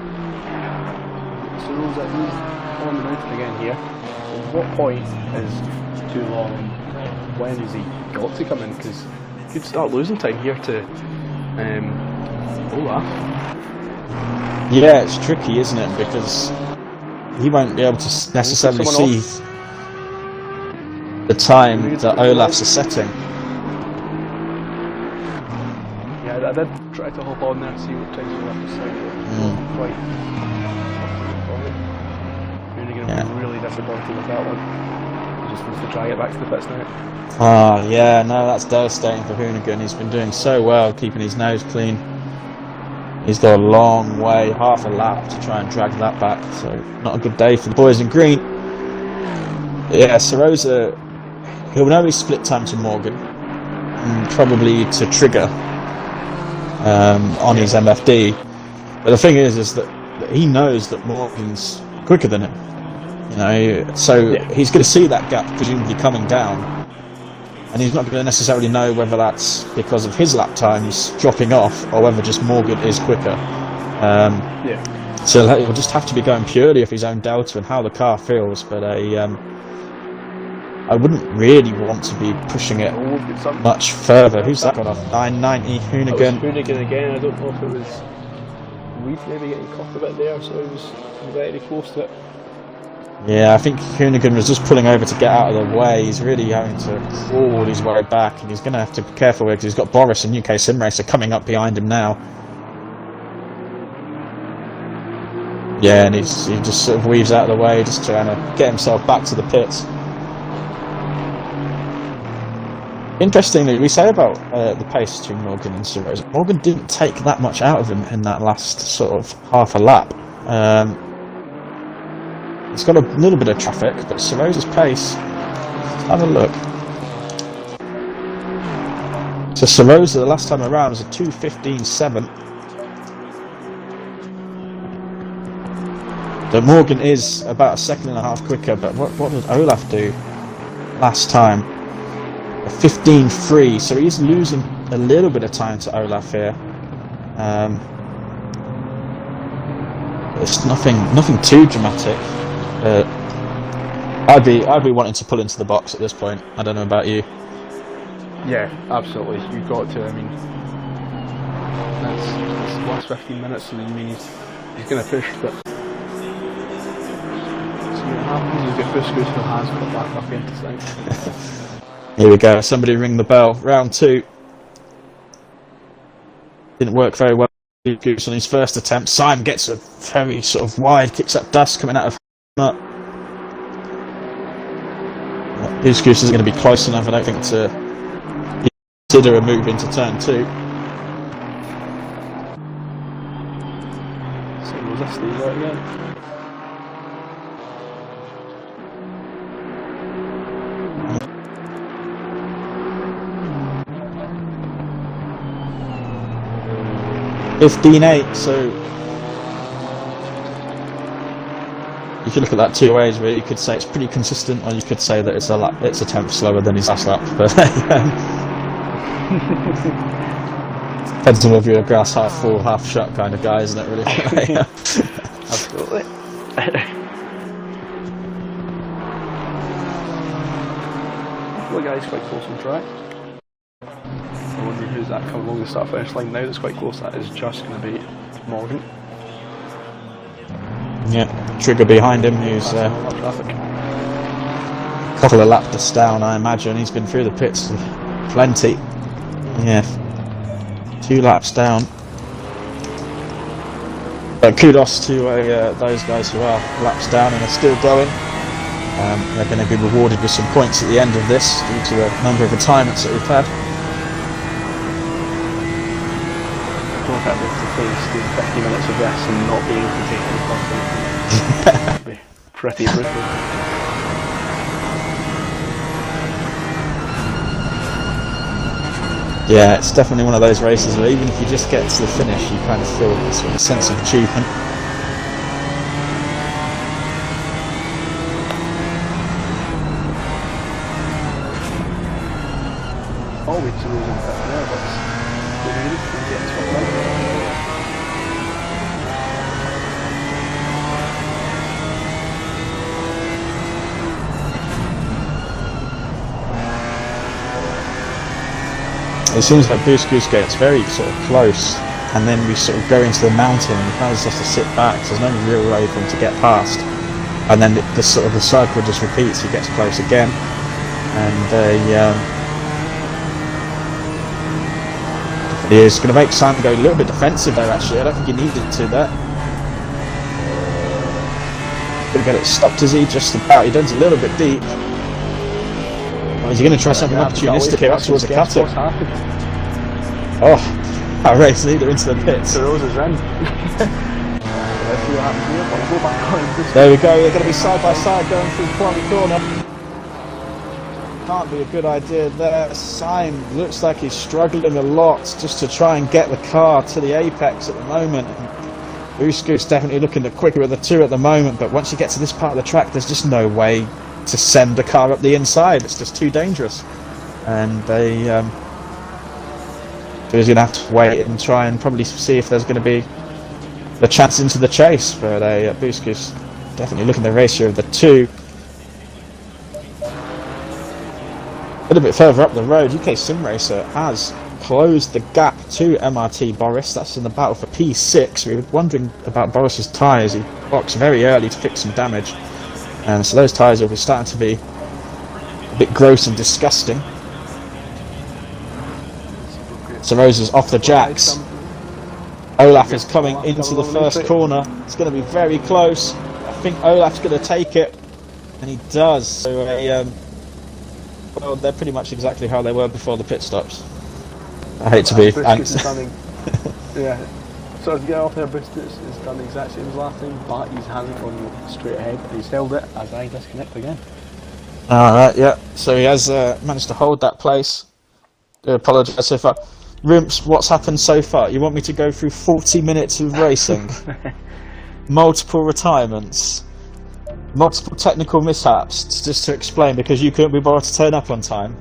So Rosa, he's on the mountain again here. At what point is too long? When has he got to come in? Because he could start losing time here to Olaf. Yeah, it's tricky, isn't it? Because he won't be able to necessarily see the time that Olaf's are setting. Yeah, I did try to hop on there and see what time Olaf was setting. Quite. You're going to be really disappointed with that one. He just wants to try it back to the pits now. Ah, yeah, no, that's devastating for Hoonigan. He's been doing so well, keeping his nose clean. He's got a long way, half a lap, to try and drag that back, so not a good day for the boys in green. Yeah, Sarosa, he'll know his split time to Morgan, and probably to Trigger on his MFD. But the thing is that he knows that Morgan's quicker than him. You know, so he's going to see that gap presumably coming down, and he's not going to necessarily know whether that's because of his lap times dropping off or whether just Morgan is quicker. So he'll just have to be going purely off his own delta and how the car feels. But I wouldn't really want to be pushing it much further. Who's that got off? 990 Hoonigan. Hoonigan again. I don't know if it was Reed maybe getting caught a bit there, so he was very close to it. Yeah, I think Hoonigan was just pulling over to get out of the way. He's really having to crawl his way back, and he's going to have to be careful because he's got Boris and UK Sim Racer coming up behind him now. Yeah, and he just sort of weaves out of the way, just trying to get himself back to the pits. Interestingly, we say about the pace between Morgan and Sarosa. Morgan didn't take that much out of him in that last sort of half a lap. It's got a little bit of traffic, but Sarosa's pace, let's have a look. So Sarosa, the last time around, was a 2:15.7. So Morgan is about a second and a half quicker, but what did Olaf do last time? A 15.3, so he's losing a little bit of time to Olaf here. It's nothing too dramatic. I'd be wanting to pull into the box at this point. I don't know about you. Yeah, absolutely. You've got to. I mean, that's the last 15 minutes, and I mean he's going to push, but see what happens. He's got Busquets who has got back up into sight. Here we go. Somebody ring the bell. Round 2. Didn't work very well. Goose on his first attempt. Simon gets a very sort of wide, kicks up dust coming out of nut. Goose isn't going to be close enough, I don't think, to consider a move into turn 2. So Rosa stays out again. $15.8, so you could look at that two ways. Where you could say it's pretty consistent, or you could say that it's a tenth slower than his last lap. But depends on whether you're a glass half full, half shut kind of guy, isn't it? Really? Absolutely. Well, guys, quite close on track. I wonder who's that coming along the start finish line now that's quite close. That is just going to be Morgan. Yeah, Trigger behind him, who's a couple of laps down, I imagine. He's been through the pits plenty. Yeah, 2 laps down. But kudos to those guys who are laps down and are still going. They're going to be rewarded with some points at the end of this due to a number of retirements that we've had. Don't have to face doing 50 minutes of this and not being able to take any content. That'd be pretty brutal. Yeah, it's definitely one of those races where even if you just get to the finish, you kind of feel a sort of sense of achievement. Always to lose in pit there, but we made it and get to it. It seems like Busquets gets very sort of close, and then we sort of go into the mountain, and he kind of just has to sit back, so there's no real way for him to get past. And then the cycle just repeats. He gets close again, and he is going to make Simon go a little bit defensive there. Actually, I don't think he needed to there. Going to get it stopped, is he? Just about. He does a little bit deep. Oh, is he going to try something opportunistic here up towards the cutter? Oh, that race leader into the pits. The Rose is in. There we go, they're going to be side by side going through Quarry Corner. Can't be a good idea there. Syme looks like he's struggling a lot just to try and get the car to the apex at the moment. Busquets definitely looking the quicker of the two at the moment, but once you get to this part of the track, there's just no way to send the car up the inside. It's just too dangerous. And he's going to have to wait and try and probably see if there's going to be the chance into the chase. But Busquets definitely looking the ratio of the two. A little bit further up the road, UK Sim Racer has closed the gap to MRT Boris. That's in the battle for P6. We were wondering about Boris's tyres. He boxed very early to fix some damage, and so those tyres will be starting to be a bit gross and disgusting. So Rosa's off the jacks. Olaf is coming into the first corner. It's going to be very close. I think Olaf's going to take it, and he does. So well, they're pretty much exactly how they were before the pit stops. I hate to be thanks. Yeah. So to get off there, Busquets has done the exact same as last time, but he hasn't gone straight ahead. He's held it as I disconnect again. Alright, yeah. So he has managed to hold that place. I apologise if I... Rimps, what's happened so far? You want me to go through 40 minutes of racing? Multiple retirements? Multiple technical mishaps, just to explain, because you couldn't be bothered to turn up on time?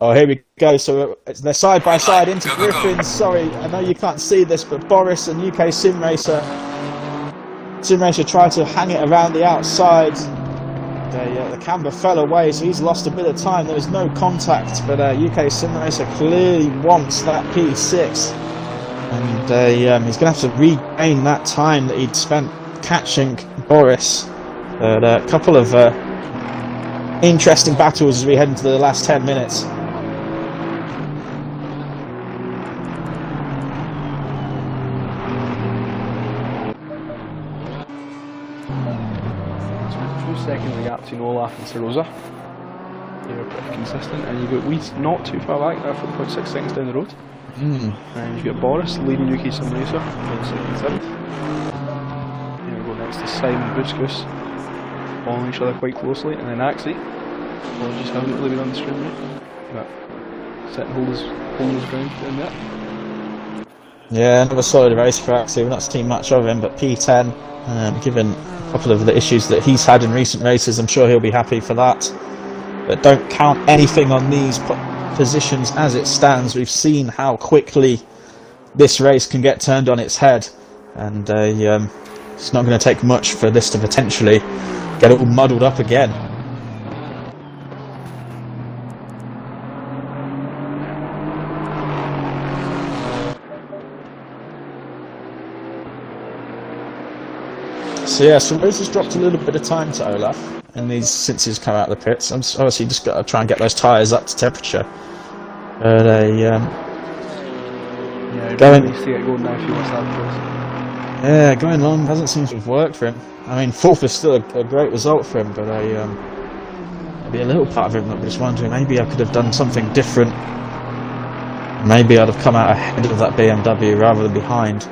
Oh, here we go. So they're side by side into Griffin. Sorry, I know you can't see this, but Boris and UK Sim Racer tried to hang it around the outside. The camber fell away, so he's lost a bit of time. There was no contact, but UK Sim Racer clearly wants that P6, and he's going to have to regain that time that he'd spent catching Boris. But a couple of interesting battles as we head into the last 10 minutes. Second gap between Olaf and Sarosa. They're pretty consistent, and you've got Weeds not too far back there, 4.6 seconds down the road. And you've got Boris leading UK Sim Racer in 6th and 7th. Here we go next to Simon Buskus, following each other quite closely, and then Axie. Apologies, haven't really been on the screen yet. But set and holding his ground down there. Yeah, another solid race for Axie. We've not seen much of him, but P10, given a couple of the issues that he's had in recent races, I'm sure he'll be happy for that. But don't count anything on these positions as it stands. We've seen how quickly this race can get turned on its head, and it's not going to take much for this to potentially get it all muddled up again. So yeah, so Rose has dropped a little bit of time to Olaf since he's come out of the pits. I'm obviously just got to try and get those tyres up to temperature. But going long hasn't seemed to have worked for him. I mean, 4th is still a great result for him, but maybe a little part of him I'm just wondering, maybe I could have done something different. Maybe I'd have come out ahead of that BMW rather than behind.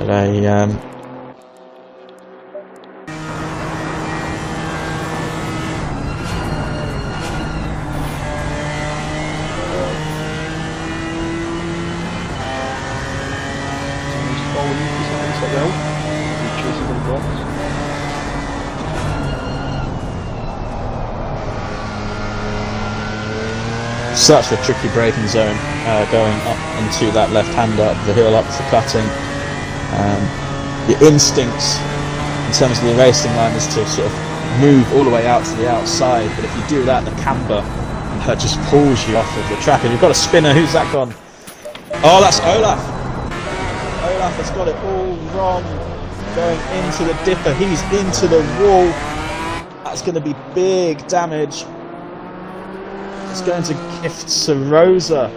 But such a tricky braking zone, going up into that left-hander up the hill, up for cutting. Your instincts in terms of the racing line is to sort of move all the way out to the outside, but if you do that, the camber just pulls you off of the track. And you've got a spinner. Who's that gone? Oh, that's Olaf. Olaf has got it all wrong, going into the dipper. He's into the wall. That's going to be big damage. It's going to gift Sarosa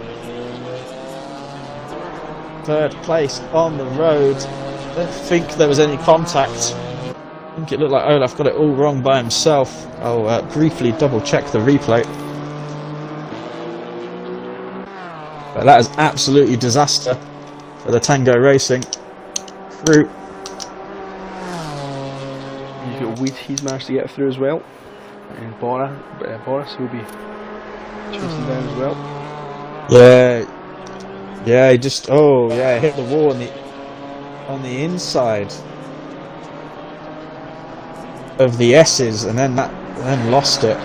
3rd place on the road. I don't think there was any contact. I think it looked like Olaf got it all wrong by himself. I'll briefly double check the replay. But that is absolutely disaster for the Tango Racing crew. You've got Weed, he's managed to get through as well. And Boris will be chasing down as well. Yeah, he just hit the wall on the inside of the S's, and then lost it.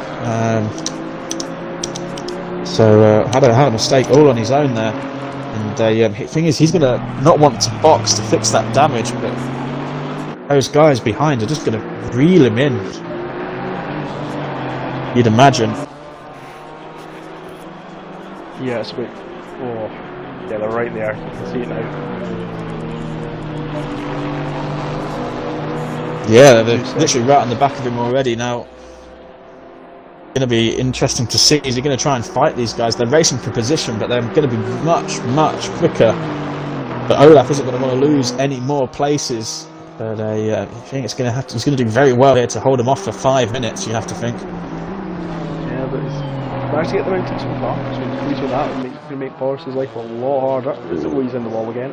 So had a mistake all on his own there. And the thing is, he's gonna not want to box to fix that damage, but those guys behind are just gonna reel him in. You'd imagine. Yeah, it's a bit. Oh, yeah, they're right there. You can see it now. Yeah, they're literally right on the back of him already now. Going to be interesting to see. Is he going to try and fight these guys? They're racing for position, but they're going to be much quicker. But Olaf isn't going to want to lose any more places. But I think it's going to he's going to do very well here to hold him off for 5 minutes. You have to think. Yeah, but he's managed to get the mountain so far. So he's pleased with that. It's going to make Boris's life a lot harder. He's in the wall again.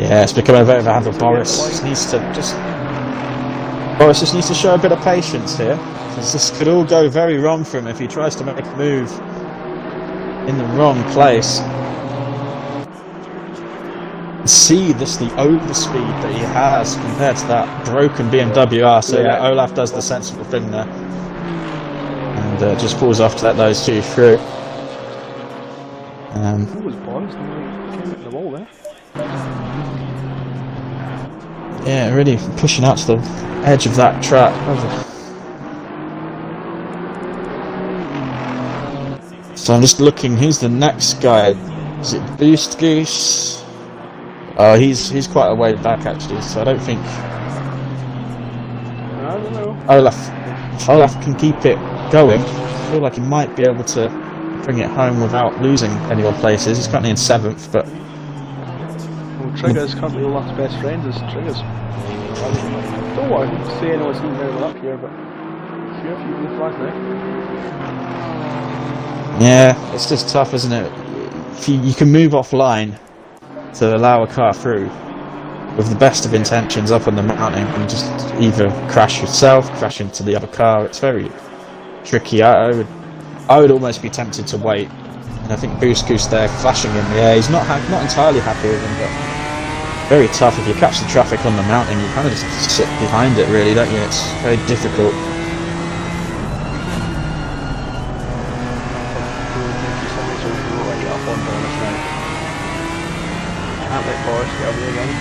Yeah, it's becoming a bit of a handle. Boris just needs to show a bit of patience here, because this could all go very wrong for him if he tries to make a move in the wrong place. See the overspeed that he has compared to that broken BMW R. So yeah, Olaf does the sensible thing there, and just pulls off to let those two through. Who was Boris? Came at the wall there. Yeah, really pushing out to the edge of that track. So I'm just looking, who's the next guy? Is it Boost Goose? Oh, he's quite a way back actually, so I don't think... I don't know. Olaf can keep it going. I feel like he might be able to bring it home without losing any more places. He's currently in 7th, but... Well, Trigger's currently Olaf's best friend is Trigger's. I don't want to say anyone's even very up here, but here if you can flag there. Yeah, it's just tough, isn't it? If you can move offline to allow a car through with the best of intentions up on the mountain and just either crash yourself, crash into the other car. It's very tricky. I would almost be tempted to wait, and I think Boost Goose there flashing in the air. He's not entirely happy with him, but very tough. If you catch the traffic on the mountain, you kind of just have to sit behind it, really, don't you? It's very difficult. Can't let Boris get away again.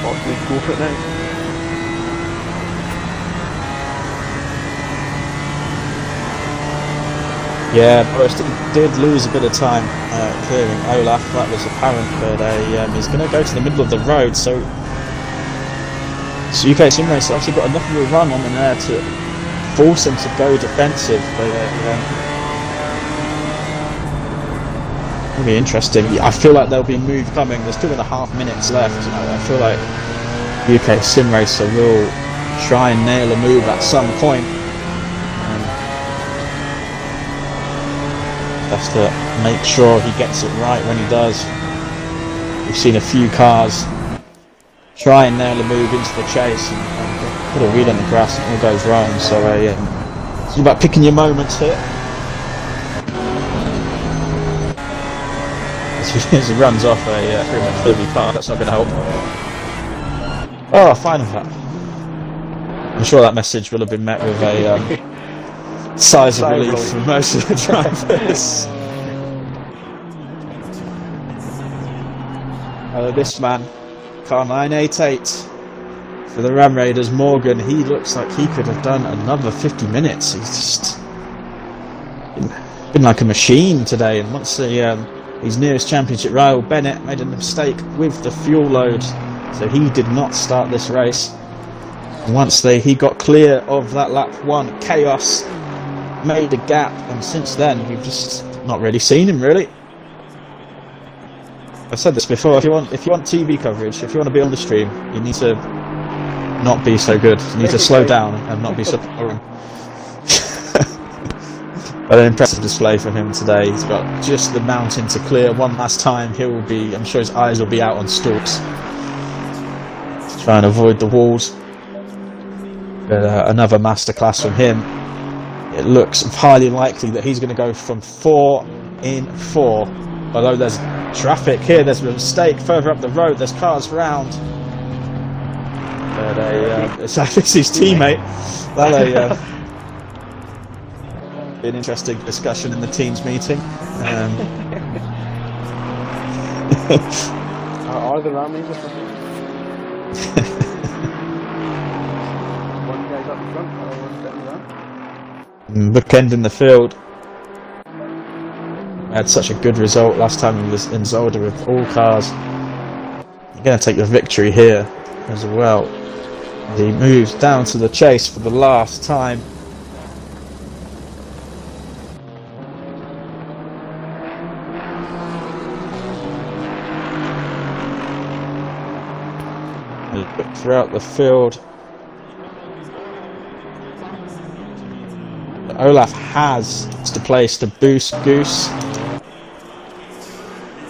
Boris needs to go for it now. Yeah, Boris did lose a bit of time clearing Olaf. That was apparent, but he's going to go to the middle of the road. So UK Sim Race obviously got enough of a run on in there to force him to go defensive. But it'll be interesting. I feel like there'll be a move coming. There's 2.5 minutes left. I feel like UK Sim Racer will try and nail a move at some point. Has to make sure he gets it right when he does. We've seen a few cars try and nail a move into the chase and put a wheel in the grass and it all goes wrong. So it's all about picking your moments here. As he runs off a pretty much heavy car, that's not going to help. Oh, final lap. I'm sure that message will have been met with a sighs of relief for most of the drivers. This man, car 988 for the Ram Raiders, Morgan, he looks like he could have done another 50 minutes. He's just been like a machine today, and once his nearest championship rival Bennett made a mistake with the fuel load, so he did not start this race. And once he got clear of that lap 1 chaos, made a gap, and since then we've just not really seen him really. I've said this before, if you want TV coverage, if you want to be on the stream, you need to not be so good. You need to slow down and not be so boring. But an impressive display from him today. He's got just the mountain to clear one last time. I'm sure his eyes will be out on stalks to try and avoid the walls. But another masterclass from him. It looks highly likely that he's going to go from 4 in 4. Although there's traffic here, there's a mistake further up the road, there's cars round. But it's his teammate. That'll be an interesting discussion in the team's meeting. Are the Ram Raiders one guy's up front, the other one's getting around? Bookend in the field. Had such a good result last time he was in Zolder with all cars. You're going to take the victory here as well. He moves down to the chase for the last time. Look throughout the field. Olaf has to place to Boost Goose.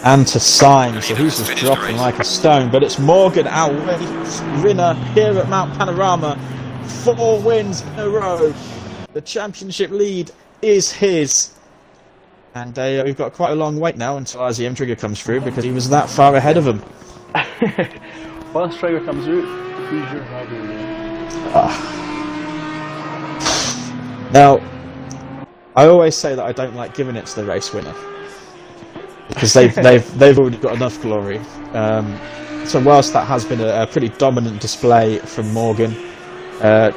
and to sign, so he's just dropping like a stone. But it's Morgan, our winner here at Mount Panorama. 4 wins in a row. The championship lead is his. And we've got quite a long wait now until RZM Trigger comes through, because he was that far ahead of him. Once Trigger comes out, who's your rival? Now, I always say that I don't like giving it to the race winner, because they've already got enough glory. So whilst that has been a pretty dominant display from Morgan,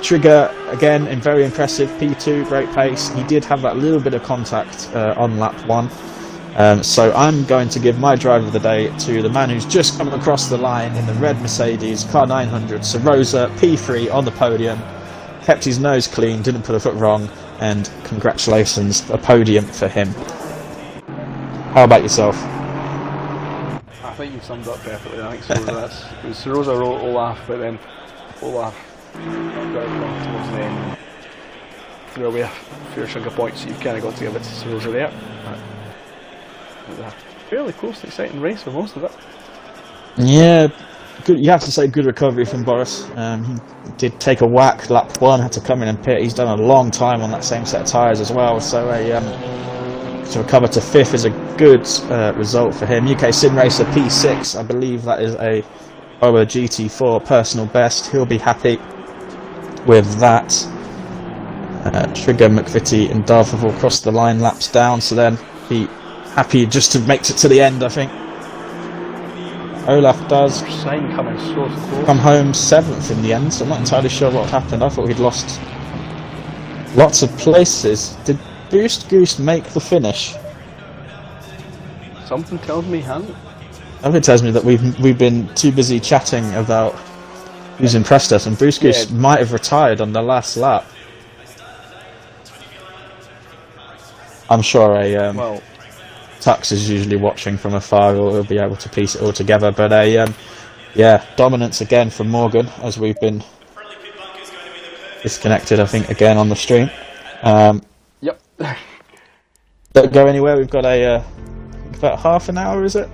Trigger again in very impressive P2, great pace. He did have that little bit of contact on lap 1. So I'm going to give my driver of the day to the man who's just come across the line in the red Mercedes car 900, Sir Rosa, P3 on the podium, kept his nose clean, didn't put a foot wrong, and congratulations, a podium for him. How about yourself? I think you've summed up perfectly. I think Sir Rosa wrote Olaf, but then Olaf got it towards the end, threw away a fair chunk of points, so you've kind of got to give it to Sir Rosa there. It was a fairly close and exciting race for most of it. Yeah, good. You have to say good recovery from Boris. He did take a whack lap 1, had to come in and pit. He's done a long time on that same set of tyres as well, so to recover to 5th is a good result for him. UK Sim Racer P6, I believe that is a BoA GT4 personal best. He'll be happy with that. Trigger, McVitie and Darford crossed the line laps down, so then he happy just to make it to the end, I think. Olaf does come home 7th in the end, so I'm not entirely sure what happened. I thought he'd lost lots of places. Did Boost Goose make the finish? Something tells me he hasn't. Something tells me that we've been too busy chatting about who's impressed us, and Boost Goose might have retired on the last lap. I'm sure Tux is usually watching from afar, or he'll be able to piece it all together. But yeah, dominance again from Morgan, as we've been disconnected, I think, again on the stream. Yep. Don't go anywhere. We've got about half an hour, is it?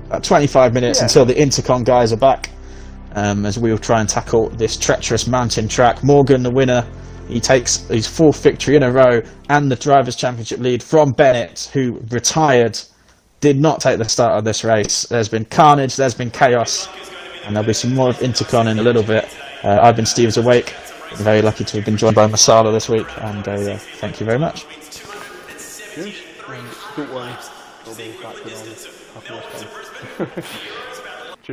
About 25 minutes until the Intercon guys are back, as we'll try and tackle this treacherous mountain track. Morgan, the winner. He takes his 4th victory in a row and the Drivers' Championship lead from Bennett, who retired, did not take the start of this race. There's been carnage, there's been chaos, and there'll be some more of Intercon in a little bit. I've been Steve's Awake. I'm very lucky to have been joined by Masala this week, and thank you very much. Cheers. Don't worry, I'll be back with all this after this time.